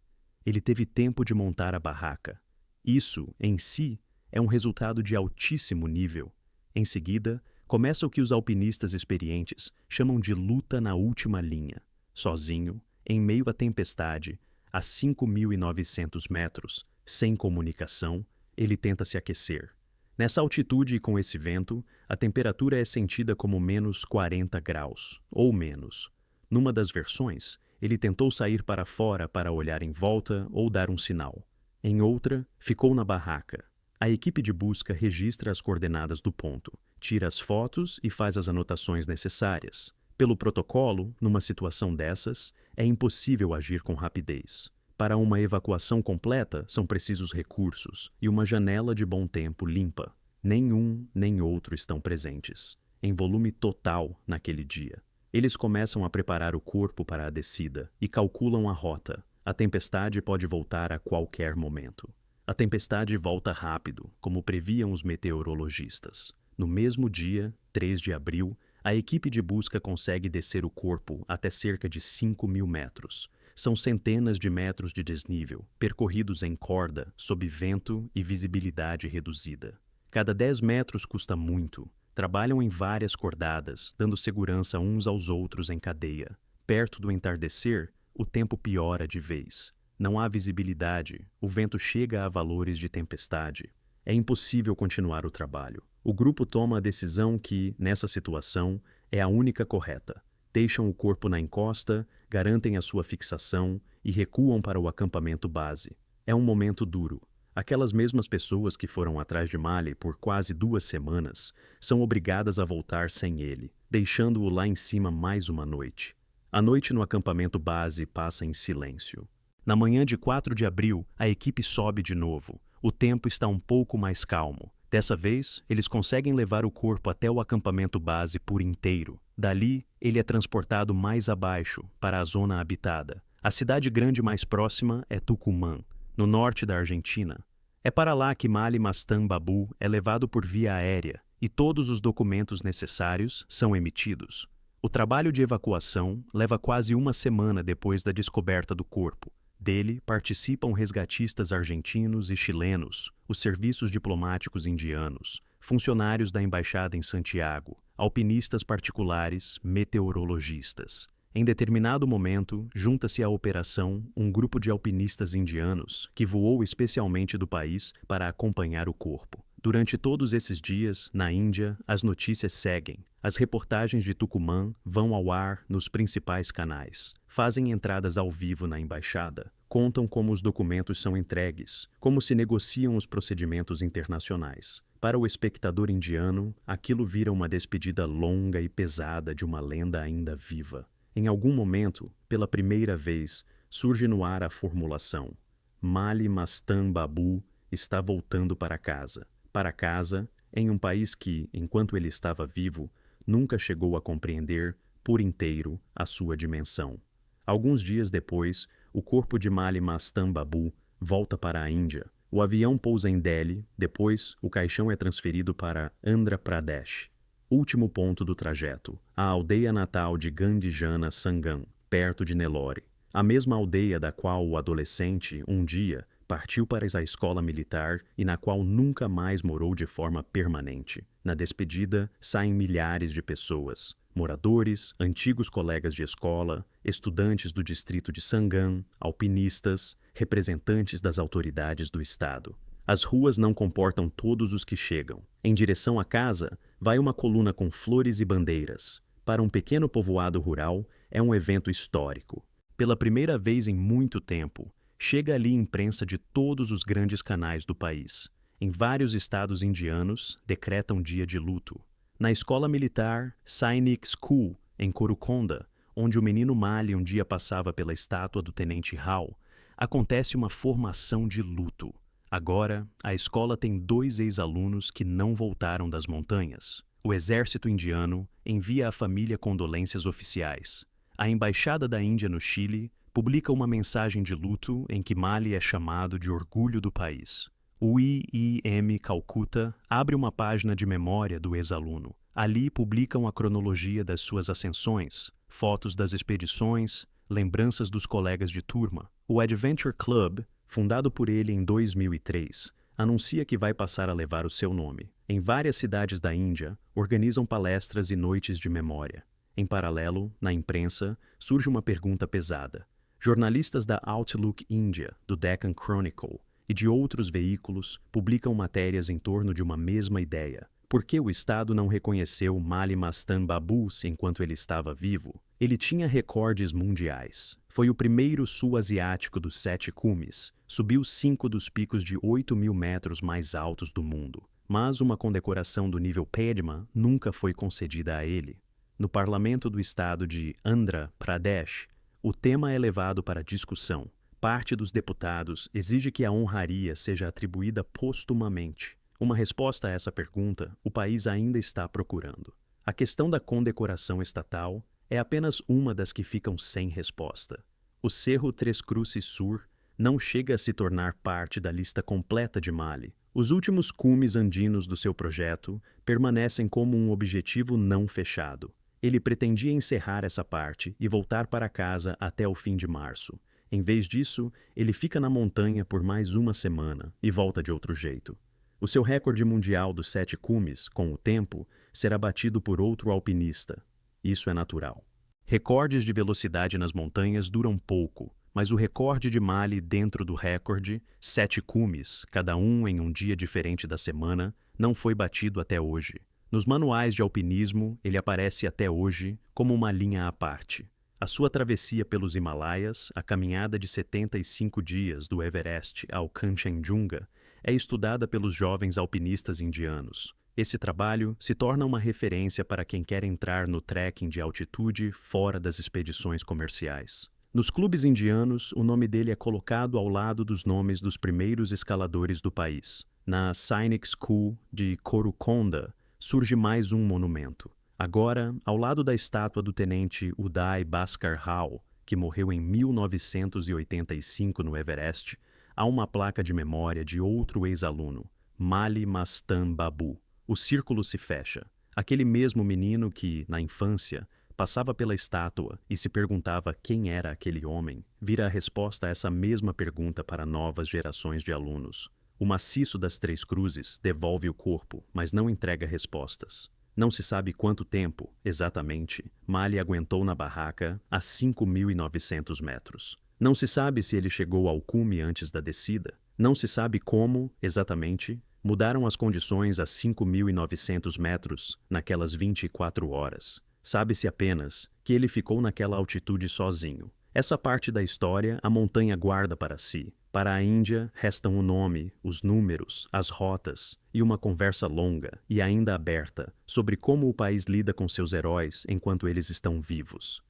ele teve tempo de montar a barraca. Isso, em si, é um resultado de altíssimo nível. Em seguida, começa o que os alpinistas experientes chamam de luta na última linha. Sozinho, em meio à tempestade, a 5.900 metros, sem comunicação, ele tenta se aquecer. Nessa altitude e com esse vento, a temperatura é sentida como menos 40 graus, ou menos. Numa das versões, ele tentou sair para fora para olhar em volta ou dar um sinal. Em outra, ficou na barraca. A equipe de busca registra as coordenadas do ponto, tira as fotos e faz as anotações necessárias. Pelo protocolo, numa situação dessas, é impossível agir com rapidez. Para uma evacuação completa, são precisos recursos e uma janela de bom tempo limpa. Nenhum nem outro estão presentes, em volume total naquele dia. Eles começam a preparar o corpo para a descida e calculam a rota. A tempestade pode voltar a qualquer momento. A tempestade volta rápido, como previam os meteorologistas. No mesmo dia, 3 de abril, a equipe de busca consegue descer o corpo até cerca de 5.000 metros. São centenas de metros de desnível, percorridos em corda, sob vento e visibilidade reduzida. Cada 10 metros custa muito. Trabalham em várias cordadas, dando segurança uns aos outros em cadeia. Perto do entardecer, o tempo piora de vez. Não há visibilidade, o vento chega a valores de tempestade. É impossível continuar o trabalho. O grupo toma a decisão que, nessa situação, é a única correta. Deixam o corpo na encosta, garantem a sua fixação e recuam para o acampamento base. É um momento duro. Aquelas mesmas pessoas que foram atrás de Mali por quase 2 semanas são obrigadas a voltar sem ele, deixando-o lá em cima mais uma noite. A noite no acampamento base passa em silêncio. Na manhã de 4 de abril, a equipe sobe de novo. O tempo está um pouco mais calmo. Dessa vez, eles conseguem levar o corpo até o acampamento base por inteiro. Dali, ele é transportado mais abaixo, para a zona habitada. A cidade grande mais próxima é Tucumã, no norte da Argentina. É para lá que Mali Mastan Babu é levado por via aérea e todos os documentos necessários são emitidos. O trabalho de evacuação leva quase 1 semana depois da descoberta do corpo. Dele participam resgatistas argentinos e chilenos, os serviços diplomáticos indianos, funcionários da embaixada em Santiago, alpinistas particulares, meteorologistas. Em determinado momento, junta-se à operação um grupo de alpinistas indianos que voou especialmente do país para acompanhar o corpo. Durante todos esses dias, na Índia, as notícias seguem. As reportagens de Tucumã vão ao ar nos principais canais, fazem entradas ao vivo na embaixada, contam como os documentos são entregues, como se negociam os procedimentos internacionais. Para o espectador indiano, aquilo vira uma despedida longa e pesada de uma lenda ainda viva. Em algum momento, pela primeira vez, surge no ar a formulação: Mali Mastan Babu está voltando para casa. Para casa, em um país que, enquanto ele estava vivo, nunca chegou a compreender, por inteiro, a sua dimensão. Alguns dias depois, o corpo de Mali Mastan Babu volta para a Índia. O avião pousa em Delhi, depois o caixão é transferido para Andhra Pradesh. Último ponto do trajeto, a aldeia natal de Gandijana Sangam, perto de Nellore. A mesma aldeia da qual o adolescente, um dia, partiu para a escola militar e na qual nunca mais morou de forma permanente. Na despedida, saem milhares de pessoas. Moradores, antigos colegas de escola, estudantes do distrito de Sangam, alpinistas, representantes das autoridades do estado. As ruas não comportam todos os que chegam. Em direção à casa, vai uma coluna com flores e bandeiras. Para um pequeno povoado rural, é um evento histórico. Pela primeira vez em muito tempo, chega ali imprensa de todos os grandes canais do país. Em vários estados indianos, decretam dia de luto. Na escola militar Sainik School, em Korukonda, onde o menino Mali um dia passava pela estátua do tenente Rao, acontece uma formação de luto. Agora, a escola tem 2 ex-alunos que não voltaram das montanhas. O exército indiano envia à família condolências oficiais. A Embaixada da Índia no Chile publica uma mensagem de luto em que Mali é chamado de orgulho do país. O IIM Calcutta abre uma página de memória do ex-aluno. Ali publicam a cronologia das suas ascensões, fotos das expedições, lembranças dos colegas de turma. O Adventure Club, fundado por ele em 2003, anuncia que vai passar a levar o seu nome. Em várias cidades da Índia, organizam palestras e noites de memória. Em paralelo, na imprensa, surge uma pergunta pesada. Jornalistas da Outlook India, do Deccan Chronicle e de outros veículos publicam matérias em torno de uma mesma ideia. Por que o Estado não reconheceu Mali Mastan Babu enquanto ele estava vivo? Ele tinha recordes mundiais. Foi o primeiro sul-asiático dos 7 cumes. Subiu 5 dos picos de 8.000 metros mais altos do mundo. Mas uma condecoração do nível Padma nunca foi concedida a ele. No parlamento do estado de Andhra Pradesh, o tema é levado para discussão. Parte dos deputados exige que a honraria seja atribuída postumamente. Uma resposta a essa pergunta, o país ainda está procurando. A questão da condecoração estatal é apenas uma das que ficam sem resposta. O Cerro Três Cruces Sur não chega a se tornar parte da lista completa de Mali. Os últimos cumes andinos do seu projeto permanecem como um objetivo não fechado. Ele pretendia encerrar essa parte e voltar para casa até o fim de março. Em vez disso, ele fica na montanha por mais uma semana e volta de outro jeito. O seu recorde mundial dos 7 cumes, com o tempo, será batido por outro alpinista. Isso é natural. Recordes de velocidade nas montanhas duram pouco, mas o recorde de Mali dentro do recorde, 7 cumes, cada um em um dia diferente da semana, não foi batido até hoje. Nos manuais de alpinismo, ele aparece até hoje como uma linha à parte. A sua travessia pelos Himalaias, a caminhada de 75 dias do Everest ao Kanchenjunga, é estudada pelos jovens alpinistas indianos. Esse trabalho se torna uma referência para quem quer entrar no trekking de altitude fora das expedições comerciais. Nos clubes indianos, o nome dele é colocado ao lado dos nomes dos primeiros escaladores do país. Na Sainik School de Korukonda, surge mais um monumento. Agora, ao lado da estátua do tenente Uday Bhaskar Rao, que morreu em 1985 no Everest, há uma placa de memória de outro ex-aluno, Mali Mastan Babu. O círculo se fecha. Aquele mesmo menino que, na infância, passava pela estátua e se perguntava quem era aquele homem, vira a resposta a essa mesma pergunta para novas gerações de alunos. O maciço das Três Cruzes devolve o corpo, mas não entrega respostas. Não se sabe quanto tempo, exatamente, Mali aguentou na barraca a 5.900 metros. Não se sabe se ele chegou ao cume antes da descida. Não se sabe como, exatamente, mudaram as condições a 5.900 metros naquelas 24 horas. Sabe-se apenas que ele ficou naquela altitude sozinho. Essa parte da história a montanha guarda para si. Para a Índia, restam o nome, os números, as rotas e uma conversa longa e ainda aberta sobre como o país lida com seus heróis enquanto eles estão vivos.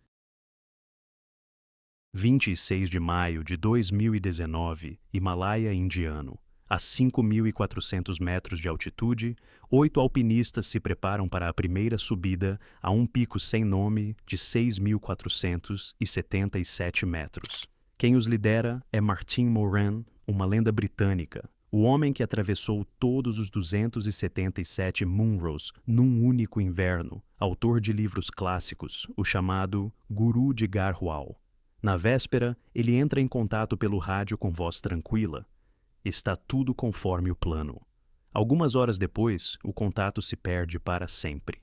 26 de maio de 2019, Himalaia indiano. A 5.400 metros de altitude, 8 alpinistas se preparam para a primeira subida a um pico sem nome de 6.477 metros. Quem os lidera é Martin Moran, uma lenda britânica, o homem que atravessou todos os 277 Munros num único inverno, autor de livros clássicos, o chamado Guru de Garhwal. Na véspera, ele entra em contato pelo rádio com voz tranquila. Está tudo conforme o plano. Algumas horas depois, o contato se perde para sempre.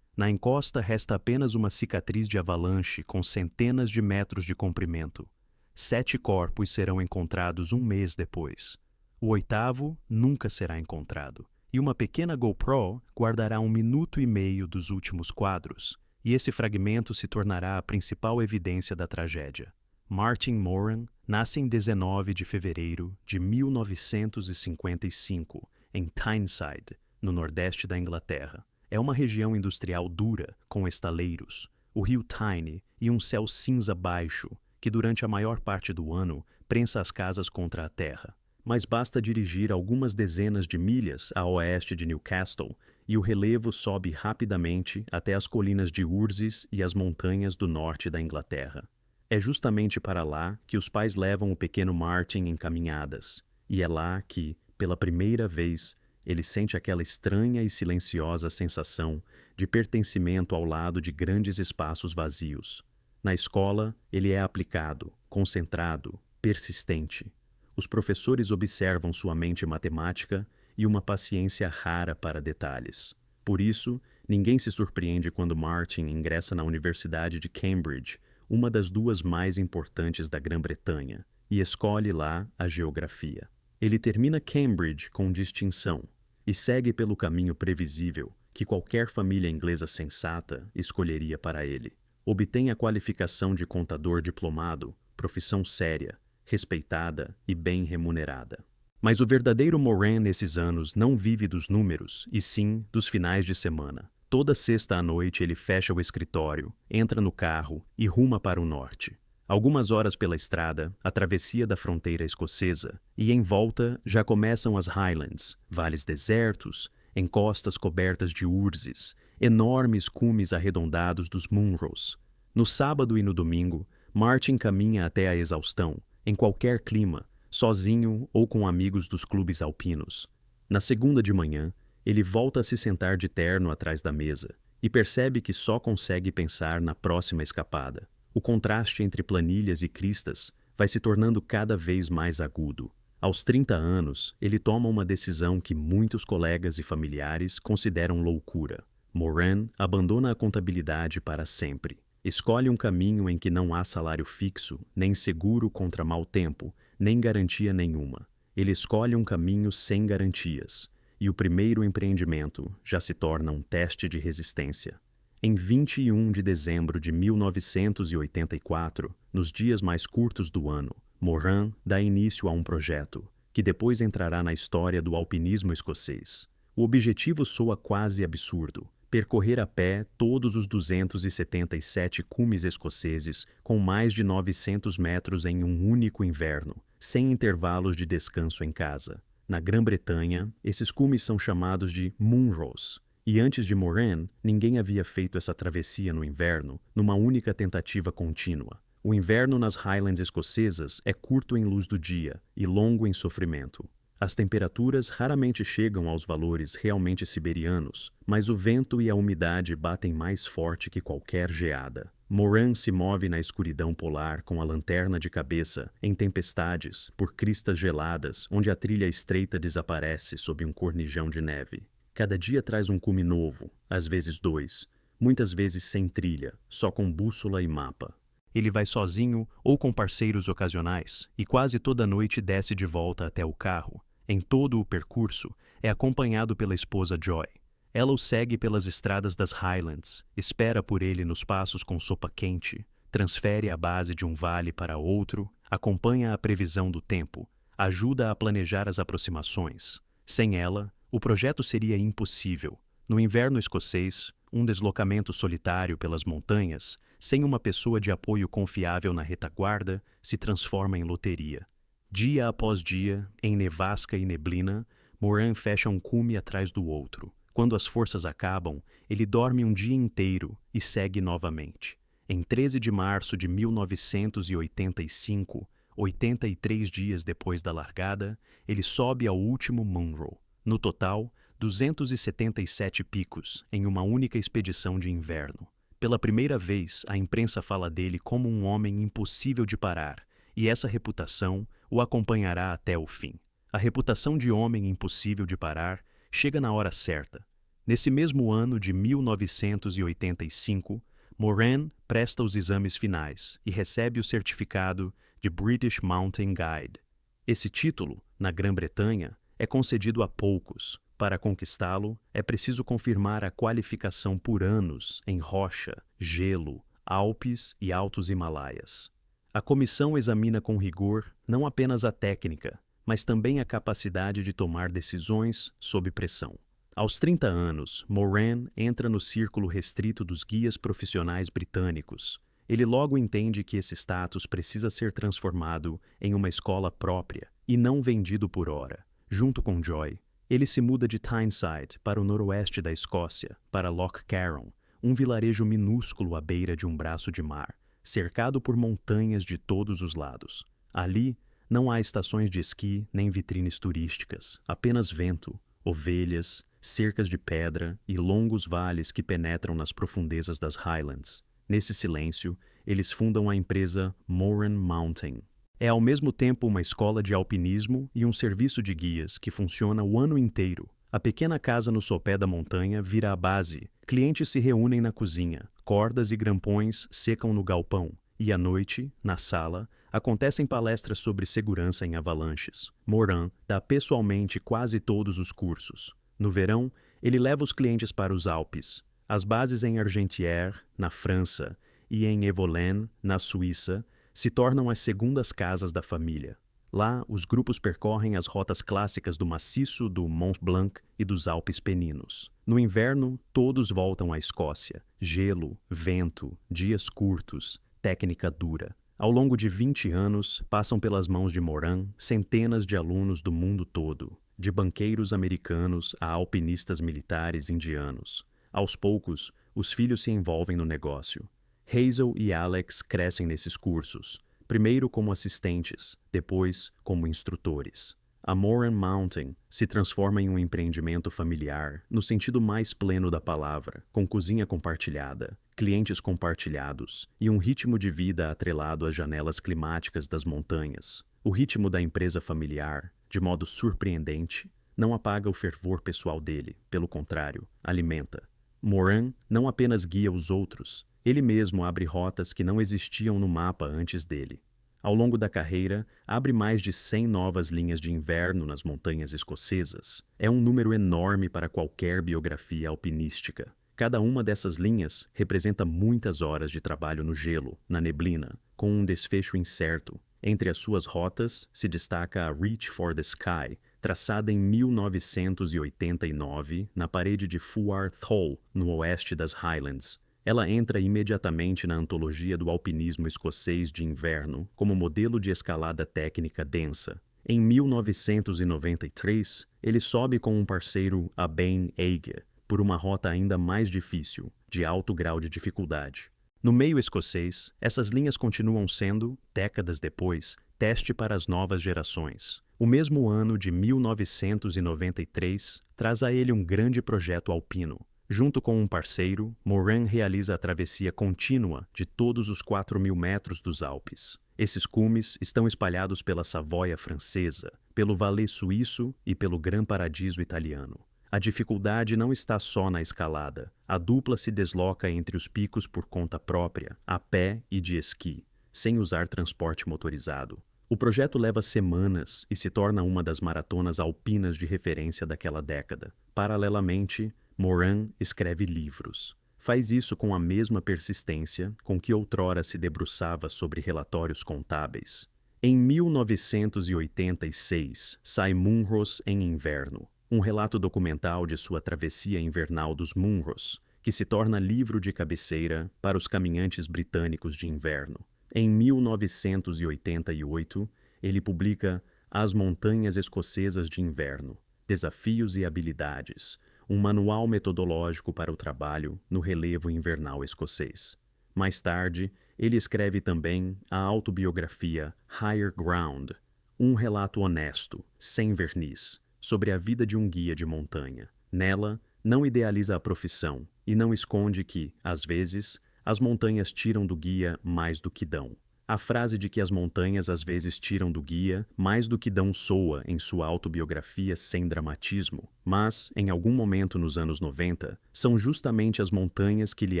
Na encosta resta apenas uma cicatriz de avalanche com centenas de metros de comprimento. 7 corpos serão encontrados um mês depois. O 8º nunca será encontrado. E uma pequena GoPro guardará 1 minuto e meio dos últimos quadros. E esse fragmento se tornará a principal evidência da tragédia. Martin Moran nasce em 19 de fevereiro de 1955, em Tyneside, no nordeste da Inglaterra. É uma região industrial dura, com estaleiros, o rio Tyne e um céu cinza baixo, que durante a maior parte do ano prensa as casas contra a terra. Mas basta dirigir algumas dezenas de milhas a oeste de Newcastle e o relevo sobe rapidamente até as colinas de Urses e as montanhas do norte da Inglaterra. É justamente para lá que os pais levam o pequeno Martin em caminhadas, e é lá que, pela primeira vez, ele sente aquela estranha e silenciosa sensação de pertencimento ao lado de grandes espaços vazios. Na escola, ele é aplicado, concentrado, persistente. Os professores observam sua mente matemática e uma paciência rara para detalhes. Por isso, ninguém se surpreende quando Martin ingressa na Universidade de Cambridge, uma das 2 mais importantes da Grã-Bretanha, e escolhe lá a geografia. Ele termina Cambridge com distinção e segue pelo caminho previsível que qualquer família inglesa sensata escolheria para ele. Obtém a qualificação de contador diplomado, profissão séria, respeitada e bem remunerada. Mas o verdadeiro Moran nesses anos não vive dos números, e sim dos finais de semana. Toda sexta à noite ele fecha o escritório, entra no carro e ruma para o norte. Algumas horas pela estrada, a travessia da fronteira escocesa, e em volta já começam as Highlands, vales desertos, encostas cobertas de urzes, enormes cumes arredondados dos Munros. No sábado e no domingo, Martin caminha até a exaustão, em qualquer clima, sozinho ou com amigos dos clubes alpinos. Na segunda de manhã, ele volta a se sentar de terno atrás da mesa e percebe que só consegue pensar na próxima escapada. O contraste entre planilhas e cristas vai se tornando cada vez mais agudo. Aos 30 anos, ele toma uma decisão que muitos colegas e familiares consideram loucura. Moran abandona a contabilidade para sempre. Escolhe um caminho em que não há salário fixo, nem seguro contra mau tempo, nem garantia nenhuma. Ele escolhe um caminho sem garantias. E o primeiro empreendimento já se torna um teste de resistência. Em 21 de dezembro de 1984, nos dias mais curtos do ano, Moran dá início a um projeto, que depois entrará na história do alpinismo escocês. O objetivo soa quase absurdo: percorrer a pé todos os 277 cumes escoceses com mais de 900 metros em um único inverno, sem intervalos de descanso em casa. Na Grã-Bretanha, esses cumes são chamados de Munros, e antes de Moran, ninguém havia feito essa travessia no inverno, numa única tentativa contínua. O inverno nas Highlands escocesas é curto em luz do dia e longo em sofrimento. As temperaturas raramente chegam aos valores realmente siberianos, mas o vento e a umidade batem mais forte que qualquer geada. Moran se move na escuridão polar com a lanterna de cabeça, em tempestades, por cristas geladas, onde a trilha estreita desaparece sob um cornijão de neve. Cada dia traz um cume novo, às vezes 2, muitas vezes sem trilha, só com bússola e mapa. Ele vai sozinho ou com parceiros ocasionais e quase toda noite desce de volta até o carro. Em todo o percurso, é acompanhado pela esposa Joy. Ela o segue pelas estradas das Highlands, espera por ele nos passos com sopa quente, transfere a base de um vale para outro, acompanha a previsão do tempo, ajuda a planejar as aproximações. Sem ela, o projeto seria impossível. No inverno escocês, um deslocamento solitário pelas montanhas, sem uma pessoa de apoio confiável na retaguarda, se transforma em loteria. Dia após dia, em nevasca e neblina, Moran fecha um cume atrás do outro. Quando as forças acabam, ele dorme um dia inteiro e segue novamente. Em 13 de março de 1985, 83 dias depois da largada, ele sobe ao último Munro. No total, 277 picos em uma única expedição de inverno. Pela primeira vez, a imprensa fala dele como um homem impossível de parar, e essa reputação o acompanhará até o fim. A reputação de homem impossível de parar chega na hora certa. Nesse mesmo ano de 1985, Moran presta os exames finais e recebe o certificado de British Mountain Guide. Esse título, na Grã-Bretanha, é concedido a poucos. Para conquistá-lo, é preciso confirmar a qualificação por anos em rocha, gelo, Alpes e Altos Himalaias. A comissão examina com rigor não apenas a técnica, mas também a capacidade de tomar decisões sob pressão. Aos 30 anos, Moran entra no círculo restrito dos guias profissionais britânicos. Ele logo entende que esse status precisa ser transformado em uma escola própria e não vendido por hora. Junto com Joy, ele se muda de Tyneside para o noroeste da Escócia, para Loch Carron, um vilarejo minúsculo à beira de um braço de mar, cercado por montanhas de todos os lados. Ali, não há estações de esqui nem vitrines turísticas, apenas vento, ovelhas, cercas de pedra e longos vales que penetram nas profundezas das Highlands. Nesse silêncio, eles fundam a empresa Moran Mountain. É ao mesmo tempo uma escola de alpinismo e um serviço de guias que funciona o ano inteiro. A pequena casa no sopé da montanha vira a base. Clientes se reúnem na cozinha, cordas e grampões secam no galpão, e à noite, na sala, acontecem palestras sobre segurança em avalanches. Moran dá pessoalmente quase todos os cursos. No verão, ele leva os clientes para os Alpes. As bases em Argentière, na França, e em Evolène, na Suíça, se tornam as segundas casas da família. Lá, os grupos percorrem as rotas clássicas do maciço do Mont Blanc e dos Alpes Peninos. No inverno, todos voltam à Escócia. Gelo, vento, dias curtos, técnica dura. Ao longo de 20 anos, passam pelas mãos de Moran centenas de alunos do mundo todo, de banqueiros americanos a alpinistas militares indianos. Aos poucos, os filhos se envolvem no negócio. Hazel e Alex crescem nesses cursos, primeiro como assistentes, depois como instrutores. A Moran Mountain se transforma em um empreendimento familiar, no sentido mais pleno da palavra, com cozinha compartilhada, clientes compartilhados e um ritmo de vida atrelado às janelas climáticas das montanhas. O ritmo da empresa familiar, de modo surpreendente, não apaga o fervor pessoal dele, pelo contrário, alimenta. Moran não apenas guia os outros, ele mesmo abre rotas que não existiam no mapa antes dele. Ao longo da carreira, abre mais de 100 novas linhas de inverno nas montanhas escocesas. É um número enorme para qualquer biografia alpinística. Cada uma dessas linhas representa muitas horas de trabalho no gelo, na neblina, com um desfecho incerto. Entre as suas rotas se destaca a Reach for the Sky, traçada em 1989 na parede de Fuarth Hall, no oeste das Highlands. Ela entra imediatamente na antologia do alpinismo escocês de inverno como modelo de escalada técnica densa. Em 1993, ele sobe com um parceiro a Ben Eiger por uma rota ainda mais difícil, de alto grau de dificuldade. No meio escocês, essas linhas continuam sendo, décadas depois, teste para as novas gerações. O mesmo ano de 1993 traz a ele um grande projeto alpino. Junto com um parceiro, Moran realiza a travessia contínua de todos os 4.000 metros dos Alpes. Esses cumes estão espalhados pela Savoia francesa, pelo Valais suíço e pelo Gran Paradiso italiano. A dificuldade não está só na escalada. A dupla se desloca entre os picos por conta própria, a pé e de esqui, sem usar transporte motorizado. O projeto leva semanas e se torna uma das maratonas alpinas de referência daquela década. Paralelamente, Moran escreve livros. Faz isso com a mesma persistência com que outrora se debruçava sobre relatórios contábeis. Em 1986, sai Munros em Inverno, um relato documental de sua travessia invernal dos Munros, que se torna livro de cabeceira para os caminhantes britânicos de inverno. Em 1988, ele publica As Montanhas Escocesas de Inverno, Desafios e Habilidades, um manual metodológico para o trabalho no relevo invernal escocês. Mais tarde, ele escreve também a autobiografia Higher Ground, um relato honesto, sem verniz, sobre a vida de um guia de montanha. Nela, não idealiza a profissão e não esconde que, às vezes, as montanhas tiram do guia mais do que dão. A frase de que as montanhas às vezes tiram do guia mais do que dão soa em sua autobiografia sem dramatismo, mas, em algum momento nos anos 90, são justamente as montanhas que lhe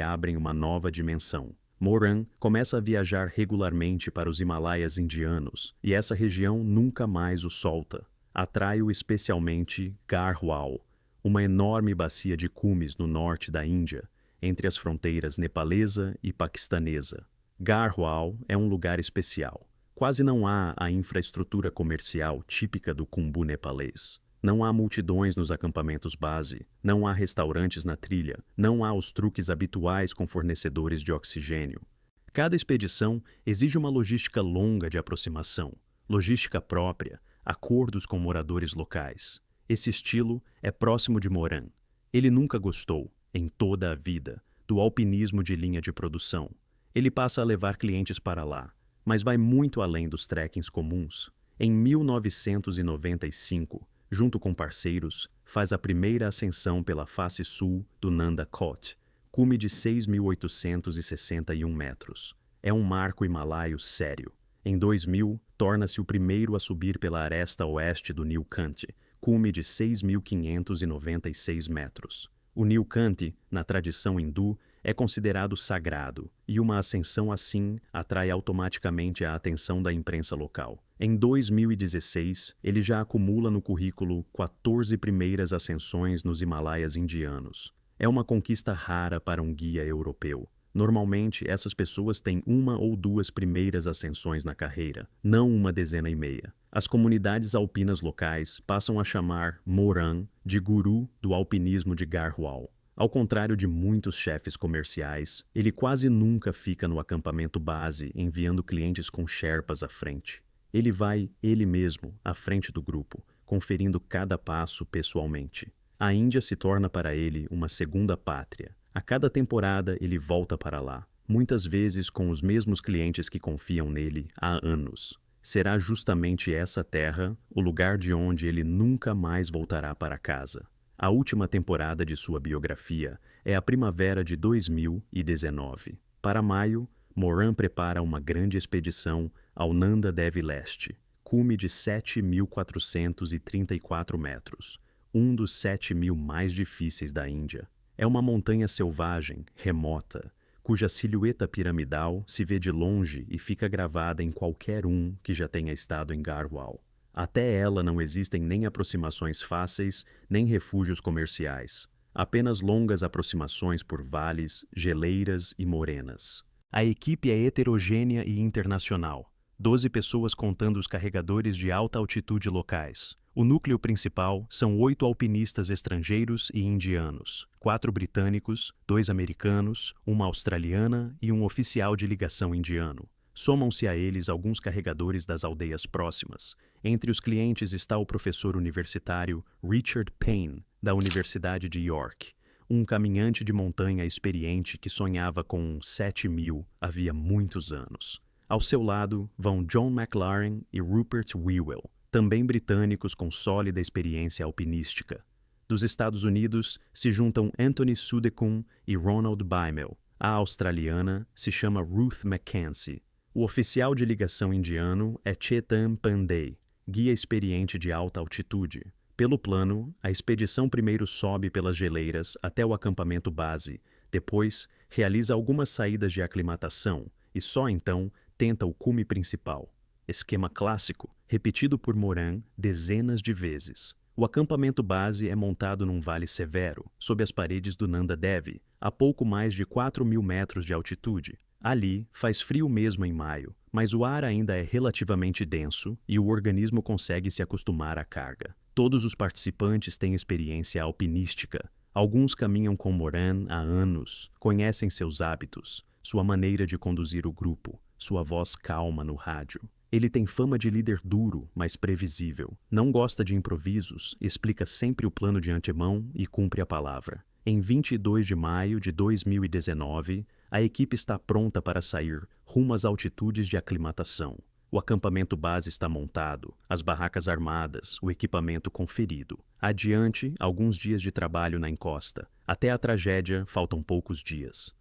abrem uma nova dimensão. Moran começa a viajar regularmente para os Himalaias indianos e essa região nunca mais o solta. Atrai-o especialmente Garhwal, uma enorme bacia de cumes no norte da Índia, entre as fronteiras nepalesa e paquistanesa. Garhwal é um lugar especial. Quase não há a infraestrutura comercial típica do Khumbu nepalês. Não há multidões nos acampamentos base, não há restaurantes na trilha, não há os truques habituais com fornecedores de oxigênio. Cada expedição exige uma logística longa de aproximação, logística própria, acordos com moradores locais. Esse estilo é próximo de Moran. Ele nunca gostou, em toda a vida, do alpinismo de linha de produção. Ele passa a levar clientes para lá, mas vai muito além dos trekkings comuns. Em 1995, junto com parceiros, faz a primeira ascensão pela face sul do Nanda Kot, cume de 6.861 metros. É um marco himalaio sério. Em 2000, torna-se o primeiro a subir pela aresta oeste do Nilkanth, cume de 6.596 metros. O Nilkanth, na tradição hindu, é considerado sagrado, e uma ascensão assim atrai automaticamente a atenção da imprensa local. Em 2016, ele já acumula no currículo 14 primeiras ascensões nos Himalaias indianos. É uma conquista rara para um guia europeu. Normalmente, essas pessoas têm uma ou duas primeiras ascensões na carreira, não uma dezena e meia. As comunidades alpinas locais passam a chamar Moran de guru do alpinismo de Garhwal. Ao contrário de muitos chefes comerciais, ele quase nunca fica no acampamento base enviando clientes com sherpas à frente. Ele vai, ele mesmo, à frente do grupo, conferindo cada passo pessoalmente. A Índia se torna para ele uma segunda pátria. A cada temporada ele volta para lá, muitas vezes com os mesmos clientes que confiam nele há anos. Será justamente essa terra o lugar de onde ele nunca mais voltará para casa. A última temporada de sua biografia é a primavera de 2019. Para maio, Moran prepara uma grande expedição ao Nanda Devi Leste, cume de 7.434 metros, um dos 7.000 mais difíceis da Índia. É uma montanha selvagem, remota, cuja silhueta piramidal se vê de longe e fica gravada em qualquer um que já tenha estado em Garhwal. Até ela não existem nem aproximações fáceis, nem refúgios comerciais. Apenas longas aproximações por vales, geleiras e morenas. A equipe é heterogênea e internacional. 12 pessoas contando os carregadores de alta altitude locais. O núcleo principal são 8 alpinistas estrangeiros e indianos, 4 britânicos, 2 americanos, uma australiana e um oficial de ligação indiano. Somam-se a eles alguns carregadores das aldeias próximas. Entre os clientes está o professor universitário Richard Payne, da Universidade de York, um caminhante de montanha experiente que sonhava com 7.000 havia muitos anos. Ao seu lado vão John McLaren e Rupert Whewell, também britânicos com sólida experiência alpinística. Dos Estados Unidos se juntam Anthony Sudecum e Ronald Bymel. A australiana se chama Ruth Mackenzie. O oficial de ligação indiano é Chetan Pandey, guia experiente de alta altitude. Pelo plano, a expedição primeiro sobe pelas geleiras até o acampamento base, depois realiza algumas saídas de aclimatação e só então tenta o cume principal. Esquema clássico, repetido por Moran dezenas de vezes. O acampamento base é montado num vale severo, sob as paredes do Nanda Devi, a pouco mais de 4.000 metros de altitude. Ali, faz frio mesmo em maio, mas o ar ainda é relativamente denso e o organismo consegue se acostumar à carga. Todos os participantes têm experiência alpinística. Alguns caminham com Moran há anos, conhecem seus hábitos, sua maneira de conduzir o grupo, sua voz calma no rádio. Ele tem fama de líder duro, mas previsível. Não gosta de improvisos, explica sempre o plano de antemão e cumpre a palavra. Em 22 de maio de 2019, a equipe está pronta para sair rumo às altitudes de aclimatação. O acampamento base está montado, as barracas armadas, o equipamento conferido. Adiante, alguns dias de trabalho na encosta. Até a tragédia, faltam poucos dias.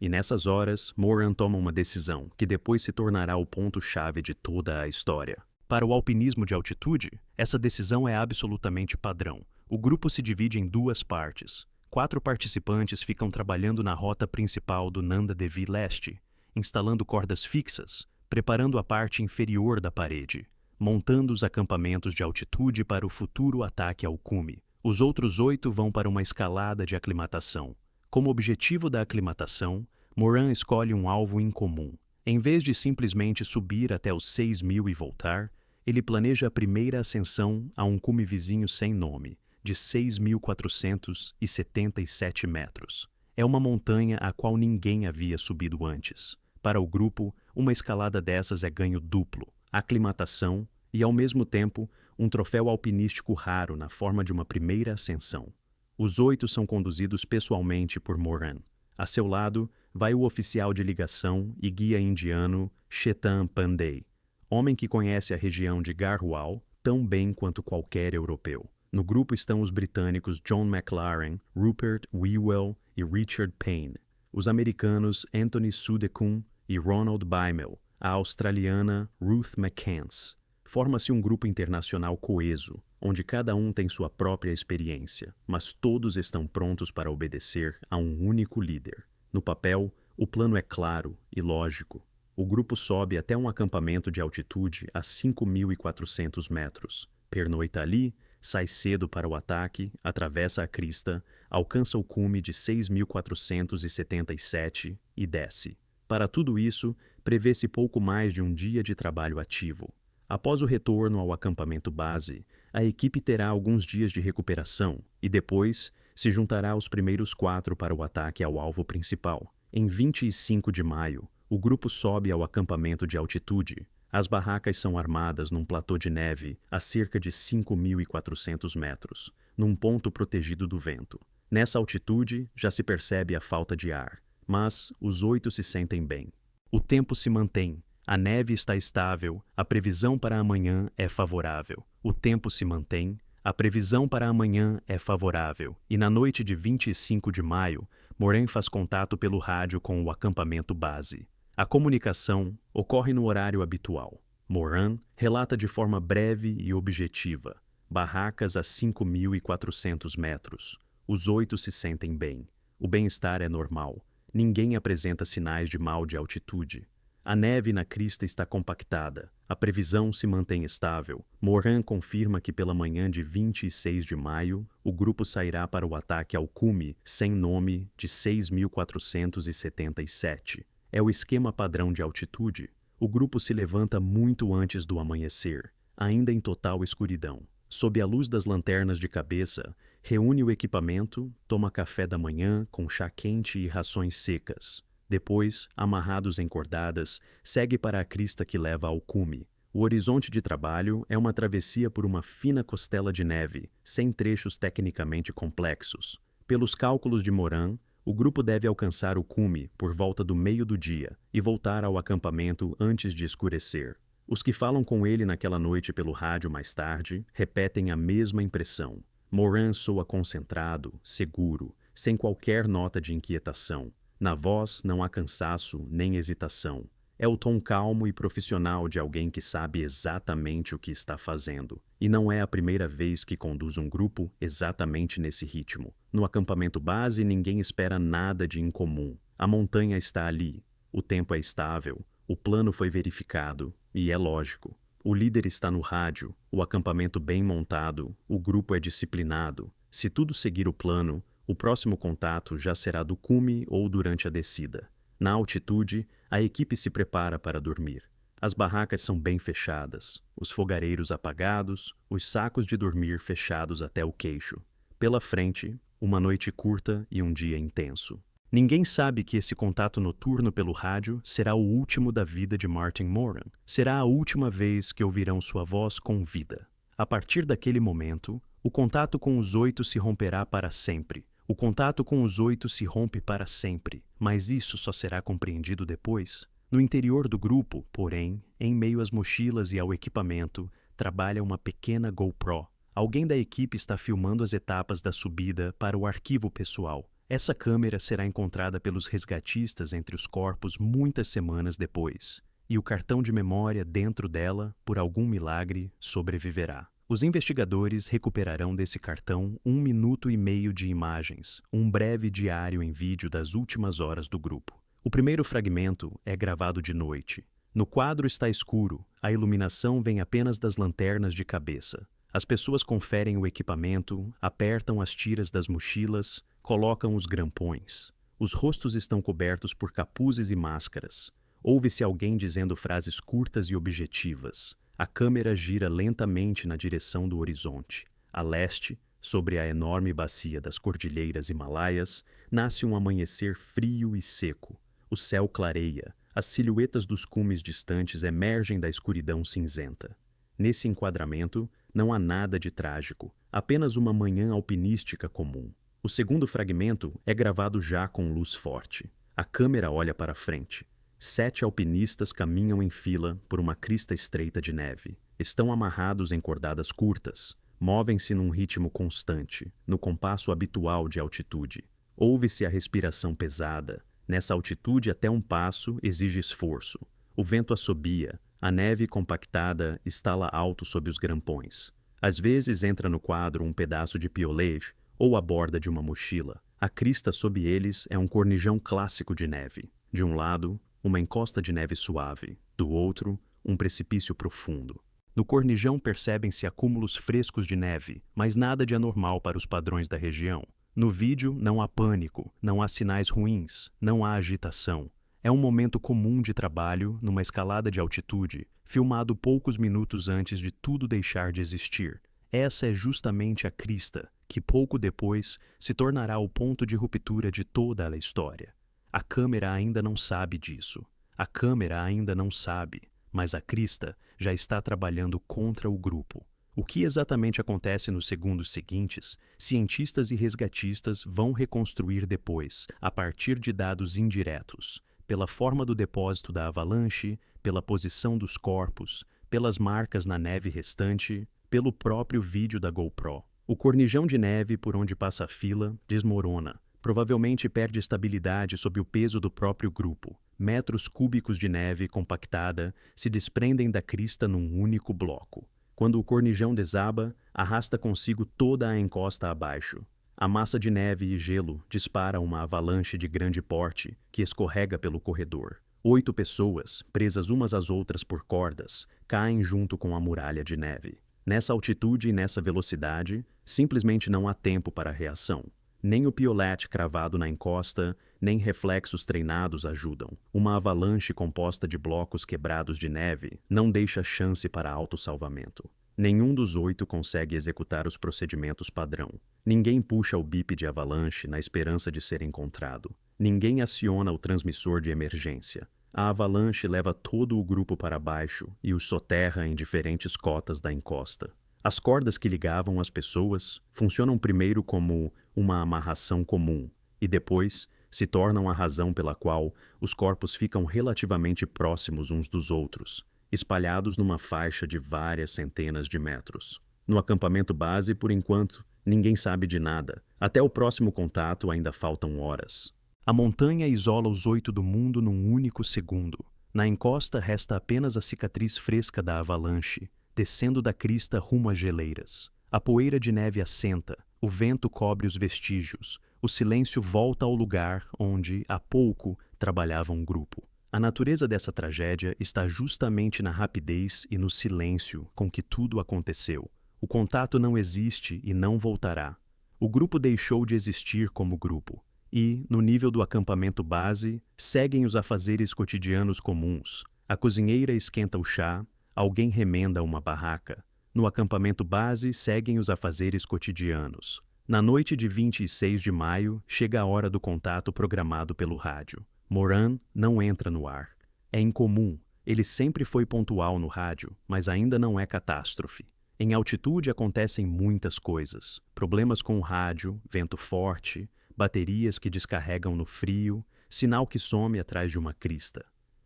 E nessas horas, Moran toma uma decisão, que depois se tornará o ponto-chave de toda a história. Para o alpinismo de altitude, essa decisão é absolutamente padrão. O grupo se divide em duas partes. 4 participantes ficam trabalhando na rota principal do Nanda Devi Leste, instalando cordas fixas, preparando a parte inferior da parede, montando os acampamentos de altitude para o futuro ataque ao cume. Os outros 8 vão para uma escalada de aclimatação. Como objetivo da aclimatação, Moran escolhe um alvo incomum. Em vez de simplesmente subir até os 6.000 e voltar, ele planeja a primeira ascensão a um cume vizinho sem nome, de 6.477 metros. É uma montanha a qual ninguém havia subido antes. Para o grupo, uma escalada dessas é ganho duplo, aclimatação e, ao mesmo tempo, um troféu alpinístico raro na forma de uma primeira ascensão. Os 8 são conduzidos pessoalmente por Moran. A seu lado, vai o oficial de ligação e guia indiano Chetan Pandey, homem que conhece a região de Garhwal tão bem quanto qualquer europeu. No grupo estão os britânicos John McLaren, Rupert Whewell e Richard Payne, os americanos Anthony Sudecum e Ronald Bymel, a australiana Ruth McCants. Forma-se um grupo internacional coeso, onde cada um tem sua própria experiência, mas todos estão prontos para obedecer a um único líder. No papel, o plano é claro e lógico. O grupo sobe até um acampamento de altitude a 5.400 metros, pernoita ali, sai cedo para o ataque, atravessa a crista, alcança o cume de 6.477 e desce. Para tudo isso, prevê-se pouco mais de um dia de trabalho ativo. Após o retorno ao acampamento base, a equipe terá alguns dias de recuperação e depois se juntará aos primeiros 4 para o ataque ao alvo principal. Em 25 de maio, o grupo sobe ao acampamento de altitude. As barracas são armadas num platô de neve a cerca de 5.400 metros, num ponto protegido do vento. Nessa altitude, já se percebe a falta de ar, mas os 8 se sentem bem. O tempo se mantém, a neve está estável, a previsão para amanhã é favorável. O tempo se mantém, a previsão para amanhã é favorável. E na noite de 25 de maio, Moran faz contato pelo rádio com o acampamento base. A comunicação ocorre no horário habitual. Moran relata de forma breve e objetiva. Barracas a 5.400 metros. Os 8 se sentem bem. O bem-estar é normal. Ninguém apresenta sinais de mal de altitude. A neve na crista está compactada. A previsão se mantém estável. Moran confirma que pela manhã de 26 de maio, o grupo sairá para o ataque ao cume sem nome de 6.477. É o esquema padrão de altitude. O grupo se levanta muito antes do amanhecer, ainda em total escuridão. Sob a luz das lanternas de cabeça, reúne o equipamento, toma café da manhã com chá quente e rações secas. Depois, amarrados em cordadas, segue para a crista que leva ao cume. O horizonte de trabalho é uma travessia por uma fina costela de neve, sem trechos tecnicamente complexos. Pelos cálculos de Moran, o grupo deve alcançar o cume por volta do meio do dia e voltar ao acampamento antes de escurecer. Os que falam com ele naquela noite pelo rádio mais tarde repetem a mesma impressão. Moran soa concentrado, seguro, sem qualquer nota de inquietação. Na voz não há cansaço nem hesitação. É o tom calmo e profissional de alguém que sabe exatamente o que está fazendo. E não é a primeira vez que conduz um grupo exatamente nesse ritmo. No acampamento base, ninguém espera nada de incomum. A montanha está ali, o tempo é estável, o plano foi verificado, e é lógico. O líder está no rádio, o acampamento bem montado, o grupo é disciplinado. Se tudo seguir o plano, o próximo contato já será do cume ou durante a descida. Na altitude, a equipe se prepara para dormir. As barracas são bem fechadas, os fogareiros apagados, os sacos de dormir fechados até o queixo. Pela frente, uma noite curta e um dia intenso. Ninguém sabe que esse contato noturno pelo rádio será o último da vida de Martin Moran. Será a última vez que ouvirão sua voz com vida. A partir daquele momento, o contato com os 8 se romperá para sempre. O contato com os 8 se rompe para sempre, mas isso só será compreendido depois. No interior do grupo, porém, em meio às mochilas e ao equipamento, trabalha uma pequena GoPro. Alguém da equipe está filmando as etapas da subida para o arquivo pessoal. Essa câmera será encontrada pelos resgatistas entre os corpos muitas semanas depois, e o cartão de memória dentro dela, por algum milagre, sobreviverá. Os investigadores recuperarão desse cartão 1 minuto e meio de imagens, um breve diário em vídeo das últimas horas do grupo. O primeiro fragmento é gravado de noite. No quadro está escuro, a iluminação vem apenas das lanternas de cabeça. As pessoas conferem o equipamento, apertam as tiras das mochilas, colocam os grampões. Os rostos estão cobertos por capuzes e máscaras. Ouve-se alguém dizendo frases curtas e objetivas. A câmera gira lentamente na direção do horizonte. A leste, sobre a enorme bacia das cordilheiras Himalaias, nasce um amanhecer frio e seco. O céu clareia, as silhuetas dos cumes distantes emergem da escuridão cinzenta. Nesse enquadramento, não há nada de trágico, apenas uma manhã alpinística comum. O segundo fragmento é gravado já com luz forte. A câmera olha para frente. 7 alpinistas caminham em fila por uma crista estreita de neve. Estão amarrados em cordadas curtas. Movem-se num ritmo constante, no compasso habitual de altitude. Ouve-se a respiração pesada. Nessa altitude, até um passo exige esforço. O vento assobia. A neve compactada estala alto sob os grampões. Às vezes entra no quadro um pedaço de piolês ou a borda de uma mochila. A crista sob eles é um cornijão clássico de neve. De um lado, uma encosta de neve suave, do outro, um precipício profundo. No cornijão percebem-se acúmulos frescos de neve, mas nada de anormal para os padrões da região. No vídeo não há pânico, não há sinais ruins, não há agitação. É um momento comum de trabalho numa escalada de altitude, filmado poucos minutos antes de tudo deixar de existir. Essa é justamente a crista, que pouco depois se tornará o ponto de ruptura de toda a história. A câmera ainda não sabe disso. A câmera ainda não sabe, mas a crista já está trabalhando contra o grupo. O que exatamente acontece nos segundos seguintes, cientistas e resgatistas vão reconstruir depois, a partir de dados indiretos, pela forma do depósito da avalanche, pela posição dos corpos, pelas marcas na neve restante, pelo próprio vídeo da GoPro. O cornijão de neve por onde passa a fila desmorona. Provavelmente perde estabilidade sob o peso do próprio grupo. Metros cúbicos de neve compactada se desprendem da crista num único bloco. Quando o cornijão desaba, arrasta consigo toda a encosta abaixo. A massa de neve e gelo dispara uma avalanche de grande porte que escorrega pelo corredor. 8 pessoas, presas umas às outras por cordas, caem junto com a muralha de neve. Nessa altitude e nessa velocidade, simplesmente não há tempo para reação. Nem o piolete cravado na encosta, nem reflexos treinados ajudam. Uma avalanche composta de blocos quebrados de neve não deixa chance para autossalvamento. Nenhum dos 8 consegue executar os procedimentos padrão. Ninguém puxa o bip de avalanche na esperança de ser encontrado. Ninguém aciona o transmissor de emergência. A avalanche leva todo o grupo para baixo e os soterra em diferentes cotas da encosta. As cordas que ligavam as pessoas funcionam primeiro como uma amarração comum e depois se tornam a razão pela qual os corpos ficam relativamente próximos uns dos outros, espalhados numa faixa de várias centenas de metros. No acampamento base, por enquanto, ninguém sabe de nada. Até o próximo contato ainda faltam horas. A montanha isola os 8 do mundo num único segundo. Na encosta resta apenas a cicatriz fresca da avalanche, descendo da crista rumo às geleiras. A poeira de neve assenta, o vento cobre os vestígios, o silêncio volta ao lugar onde, há pouco, trabalhava um grupo. A natureza dessa tragédia está justamente na rapidez e no silêncio com que tudo aconteceu. O contato não existe e não voltará. O grupo deixou de existir como grupo. E, no nível do acampamento base, seguem os afazeres cotidianos comuns. A cozinheira esquenta o chá, alguém remenda uma barraca. No acampamento base, seguem os afazeres cotidianos. Na noite de 26 de maio, chega a hora do contato programado pelo rádio. Moran não entra no ar. É incomum. Ele sempre foi pontual no rádio, mas ainda não é catástrofe. Em altitude acontecem muitas coisas. Problemas com o rádio, vento forte, baterias que descarregam no frio, sinal que some atrás de uma crista.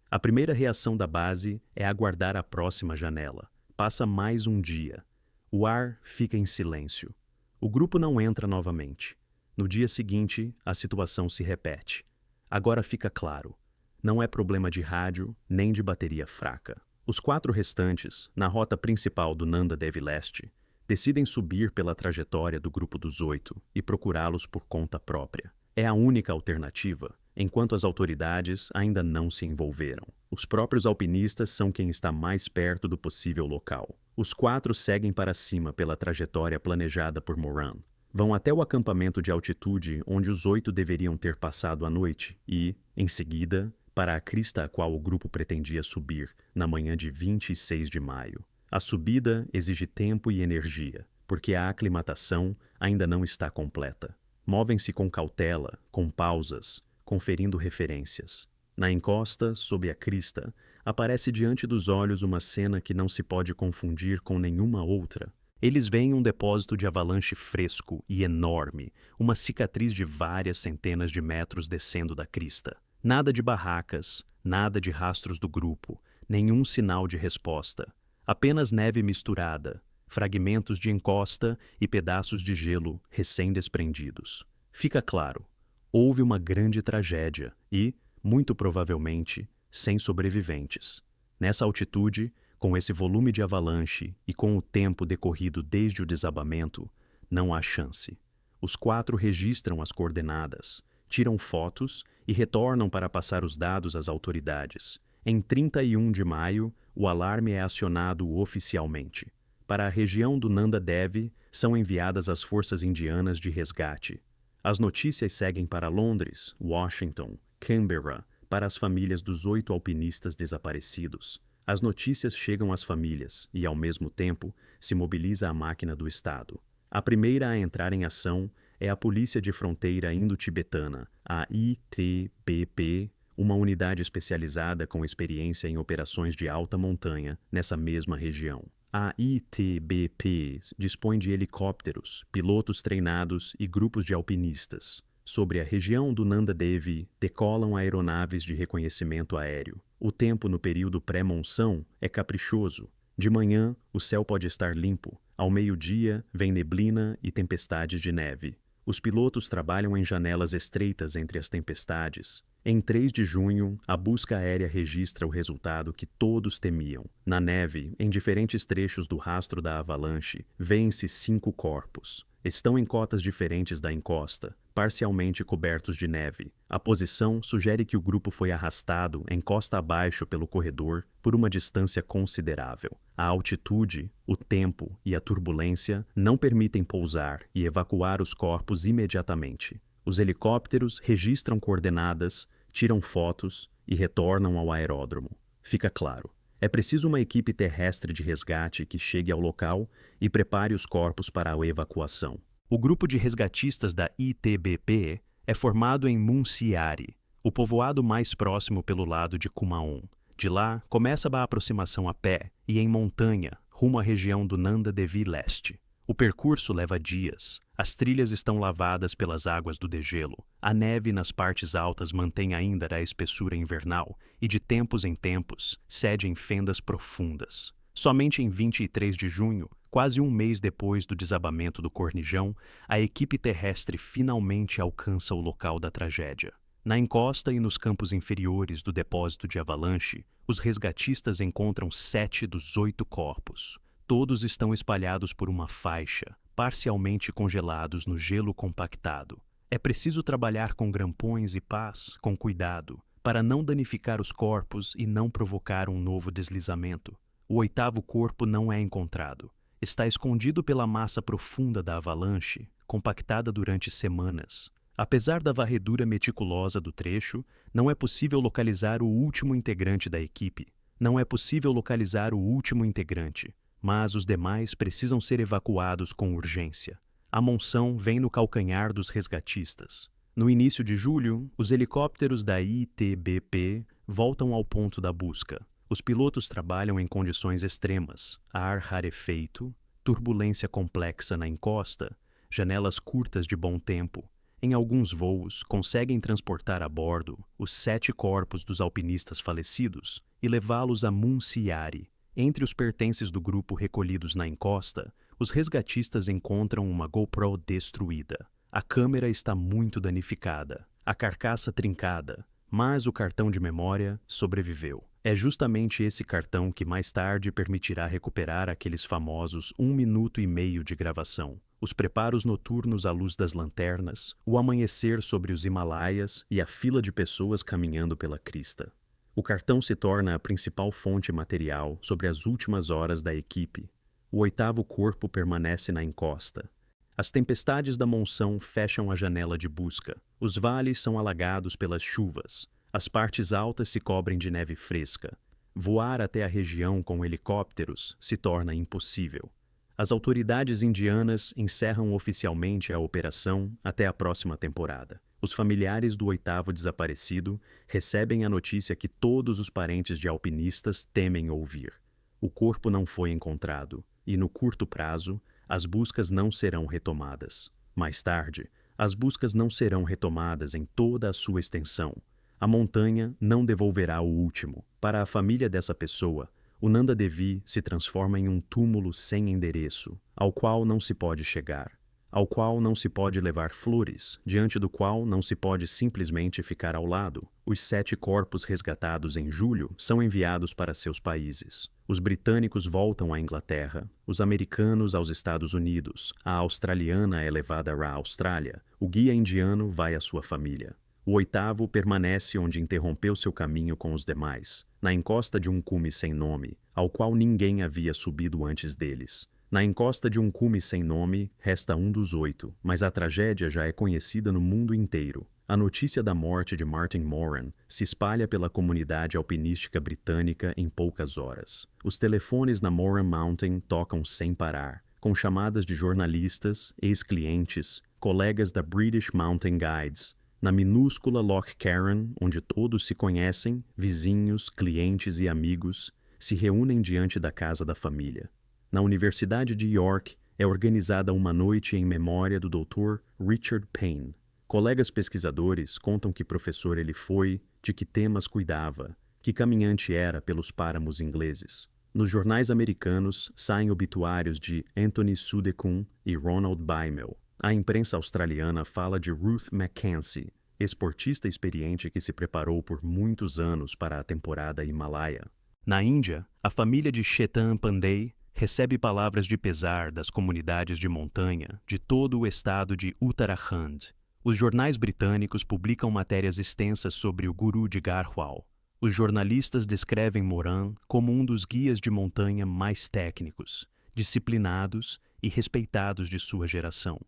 A primeira reação da base é aguardar a próxima janela. Passa mais um dia. O ar fica em silêncio. O grupo não entra novamente. No dia seguinte, a situação se repete. Agora fica claro. Não é problema de rádio, nem de bateria fraca. Os 4 restantes, na rota principal do Nanda Devi Leste, decidem subir pela trajetória do grupo dos 8 e procurá-los por conta própria. É a única alternativa, enquanto as autoridades ainda não se envolveram. Os próprios alpinistas são quem está mais perto do possível local. Os 4 seguem para cima pela trajetória planejada por Moran. Vão até o acampamento de altitude onde os 8 deveriam ter passado a noite e, em seguida, para a crista a qual o grupo pretendia subir na manhã de 26 de maio. A subida exige tempo e energia, porque a aclimatação ainda não está completa. Movem-se com cautela, com pausas, conferindo referências. Na encosta, sob a crista, aparece diante dos olhos uma cena que não se pode confundir com nenhuma outra. Eles veem um depósito de avalanche fresco e enorme, uma cicatriz de várias centenas de metros descendo da crista. Nada de barracas, nada de rastros do grupo, nenhum sinal de resposta. Apenas neve misturada, fragmentos de encosta e pedaços de gelo recém-desprendidos. Fica claro, houve uma grande tragédia e, muito provavelmente, sem sobreviventes. Nessa altitude, com esse volume de avalanche e com o tempo decorrido desde o desabamento, não há chance. Os 4 registram as coordenadas, tiram fotos e retornam para passar os dados às autoridades. Em 31 de maio, o alarme é acionado oficialmente. Para a região do Nanda Devi, são enviadas as forças indianas de resgate. As notícias seguem para Londres, Washington, Canberra, para as famílias dos 8 alpinistas desaparecidos. As notícias chegam às famílias e, ao mesmo tempo, se mobiliza a máquina do Estado. A primeira a entrar em ação é a Polícia de Fronteira Indo-Tibetana, a ITBP, uma unidade especializada com experiência em operações de alta montanha nessa mesma região. A ITBP dispõe de helicópteros, pilotos treinados e grupos de alpinistas. Sobre a região do Nanda Devi, decolam aeronaves de reconhecimento aéreo. O tempo no período pré-monção é caprichoso. De manhã, o céu pode estar limpo. Ao meio-dia, vem neblina e tempestades de neve. Os pilotos trabalham em janelas estreitas entre as tempestades. Em 3 de junho, a busca aérea registra o resultado que todos temiam. Na neve, em diferentes trechos do rastro da avalanche, vêem-se 5 corpos. Estão em cotas diferentes da encosta, parcialmente cobertos de neve. A posição sugere que o grupo foi arrastado encosta abaixo pelo corredor por uma distância considerável. A altitude, o tempo e a turbulência não permitem pousar e evacuar os corpos imediatamente. Os helicópteros registram coordenadas, tiram fotos e retornam ao aeródromo. Fica claro, é preciso uma equipe terrestre de resgate que chegue ao local e prepare os corpos para a evacuação. O grupo de resgatistas da ITBP é formado em Munsiari, o povoado mais próximo pelo lado de Kumaon. De lá, começa a aproximação a pé e em montanha, rumo à região do Nanda Devi Leste. O percurso leva dias. As trilhas estão lavadas pelas águas do degelo. A neve nas partes altas mantém ainda a espessura invernal e, de tempos em tempos, cede em fendas profundas. Somente em 23 de junho, quase um mês depois do desabamento do Cornijão, a equipe terrestre finalmente alcança o local da tragédia. Na encosta e nos campos inferiores do depósito de avalanche, Os resgatistas encontram 7 dos 8 corpos. Todos estão espalhados por uma faixa, parcialmente congelados no gelo compactado. É preciso trabalhar com grampões e pás, com cuidado, para não danificar os corpos e não provocar um novo deslizamento. O 8º corpo não é encontrado. Está escondido pela massa profunda da avalanche, compactada durante semanas. Apesar da varredura meticulosa do trecho, não é possível localizar o último integrante da equipe. Não é possível localizar o último integrante, mas os demais precisam ser evacuados com urgência. A monção vem no calcanhar dos resgatistas. No início de julho, os helicópteros da ITBP voltam ao ponto da busca. Os pilotos trabalham em condições extremas, ar rarefeito, turbulência complexa na encosta, janelas curtas de bom tempo. Em alguns voos, conseguem transportar a bordo os 7 corpos dos alpinistas falecidos e levá-los a Munsiari. Entre os pertences do grupo recolhidos na encosta, os resgatistas encontram uma GoPro destruída. A câmera está muito danificada, a carcaça trincada, mas o cartão de memória sobreviveu. É justamente esse cartão que mais tarde permitirá recuperar aqueles famosos 1 minuto e meio de gravação. Os preparos noturnos à luz das lanternas, o amanhecer sobre os Himalaias e a fila de pessoas caminhando pela crista. O cartão se torna a principal fonte material sobre as últimas horas da equipe. O 8º corpo permanece na encosta. As tempestades da monção fecham a janela de busca. Os vales são alagados pelas chuvas. As partes altas se cobrem de neve fresca. Voar até a região com helicópteros se torna impossível. As autoridades indianas encerram oficialmente a operação até a próxima temporada. Os familiares do 8º desaparecido recebem a notícia que todos os parentes de alpinistas temem ouvir. O corpo não foi encontrado e, no curto prazo, as buscas não serão retomadas. Mais tarde, as buscas não serão retomadas em toda a sua extensão. A montanha não devolverá o último. Para a família dessa pessoa, o Nanda Devi se transforma em um túmulo sem endereço, ao qual não se pode chegar, ao qual não se pode levar flores, diante do qual não se pode simplesmente ficar ao lado. Os 7 corpos resgatados em julho são enviados para seus países. Os britânicos voltam à Inglaterra, os americanos aos Estados Unidos, a australiana é levada à Austrália, o guia indiano vai à sua família. O 8º permanece onde interrompeu seu caminho com os demais, na encosta de um cume sem nome, ao qual ninguém havia subido antes deles. Na encosta de um cume sem nome, resta um dos 8, mas a tragédia já é conhecida no mundo inteiro. A notícia da morte de Martin Moran se espalha pela comunidade alpinística britânica em poucas horas. Os telefones na Moran Mountain tocam sem parar, com chamadas de jornalistas, ex-clientes, colegas da British Mountain Guides. Na minúscula Loch Carron, onde todos se conhecem, vizinhos, clientes e amigos, se reúnem diante da casa da família. Na Universidade de York, é organizada uma noite em memória do Dr. Richard Payne. Colegas pesquisadores contam que professor ele foi, de que temas cuidava, que caminhante era pelos páramos ingleses. Nos jornais americanos saem obituários de Anthony Sudecum e Ronald Bymel. A imprensa australiana fala de Ruth Mackenzie, esportista experiente que se preparou por muitos anos para a temporada Himalaia. Na Índia, a família de Chetan Pandey recebe palavras de pesar das comunidades de montanha de todo o estado de Uttarakhand. Os jornais britânicos publicam matérias extensas sobre o Guru de Garhwal. Os jornalistas descrevem Moran como um dos guias de montanha mais técnicos, disciplinados e respeitados de sua geração.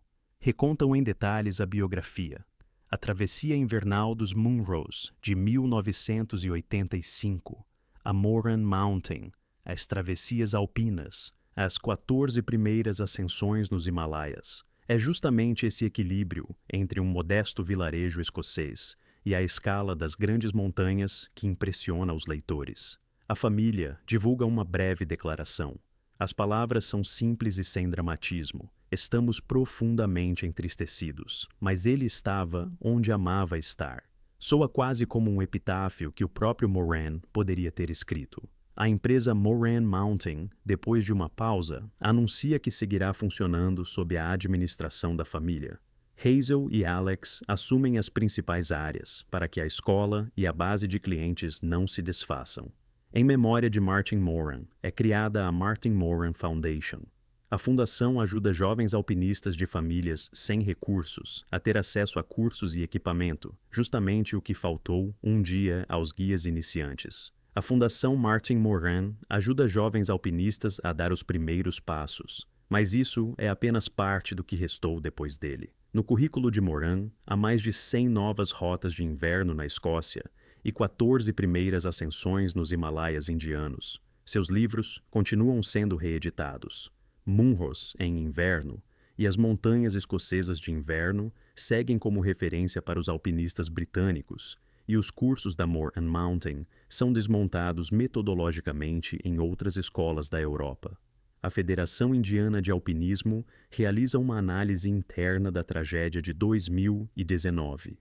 Recontam em detalhes a biografia. A travessia invernal dos Munros, de 1985, a Moran Mountain, as travessias alpinas, as 14 primeiras ascensões nos Himalaias. É justamente esse equilíbrio entre um modesto vilarejo escocês e a escala das grandes montanhas que impressiona os leitores. A família divulga uma breve declaração. As palavras são simples e sem dramatismo. Estamos profundamente entristecidos, mas ele estava onde amava estar. Soa quase como um epitáfio que o próprio Moran poderia ter escrito. A empresa Moran Mountain, depois de uma pausa, anuncia que seguirá funcionando sob a administração da família. Hazel e Alex assumem as principais áreas para que a escola e a base de clientes não se desfaçam. Em memória de Martin Moran, é criada a Martin Moran Foundation. A fundação ajuda jovens alpinistas de famílias sem recursos a ter acesso a cursos e equipamento, justamente o que faltou um dia aos guias iniciantes. A Fundação Martin Moran ajuda jovens alpinistas a dar os primeiros passos, mas isso é apenas parte do que restou depois dele. No currículo de Moran, há mais de 100 novas rotas de inverno na Escócia e 14 primeiras ascensões nos Himalaias indianos. Seus livros continuam sendo reeditados. Munros em inverno e as montanhas escocesas de inverno seguem como referência para os alpinistas britânicos, e os cursos da Moor and Mountain são desmontados metodologicamente em outras escolas da Europa. A Federação Indiana de Alpinismo realiza uma análise interna da tragédia de 2019.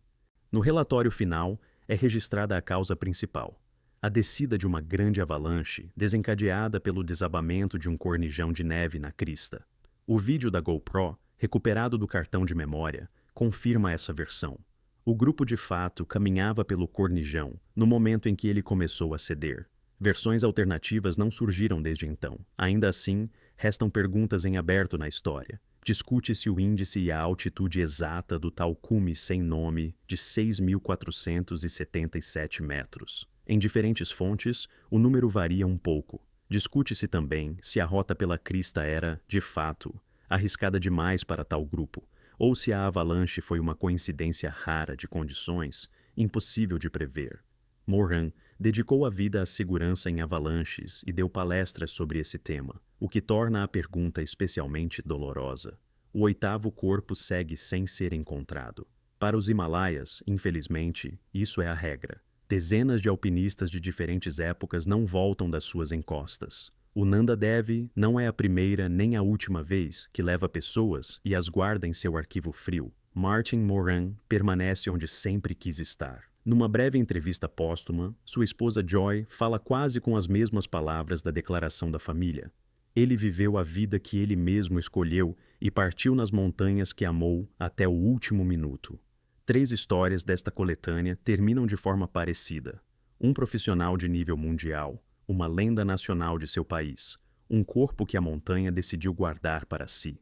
No relatório final, é registrada a causa principal: a descida de uma grande avalanche desencadeada pelo desabamento de um cornijão de neve na crista. O vídeo da GoPro, recuperado do cartão de memória, confirma essa versão. O grupo de fato caminhava pelo cornijão no momento em que ele começou a ceder. Versões alternativas não surgiram desde então. Ainda assim, restam perguntas em aberto na história. Discute-se o índice e a altitude exata do tal cume sem nome de 6.477 metros. Em diferentes fontes, o número varia um pouco. Discute-se também se a rota pela crista era, de fato, arriscada demais para tal grupo, ou se a avalanche foi uma coincidência rara de condições impossível de prever. Moran dedicou a vida à segurança em avalanches e deu palestras sobre esse tema, o que torna a pergunta especialmente dolorosa. O oitavo corpo segue sem ser encontrado. Para os Himalaias, infelizmente, isso é a regra. Dezenas de alpinistas de diferentes épocas não voltam das suas encostas. O Nanda Devi não é a primeira nem a última vez que leva pessoas e as guarda em seu arquivo frio. Martin Moran permanece onde sempre quis estar. Numa breve entrevista póstuma, sua esposa Joy fala quase com as mesmas palavras da declaração da família. Ele viveu a vida que ele mesmo escolheu e partiu nas montanhas que amou até o último minuto. 3 histórias desta coletânea terminam de forma parecida. Um profissional de nível mundial, uma lenda nacional de seu país, um corpo que a montanha decidiu guardar para si.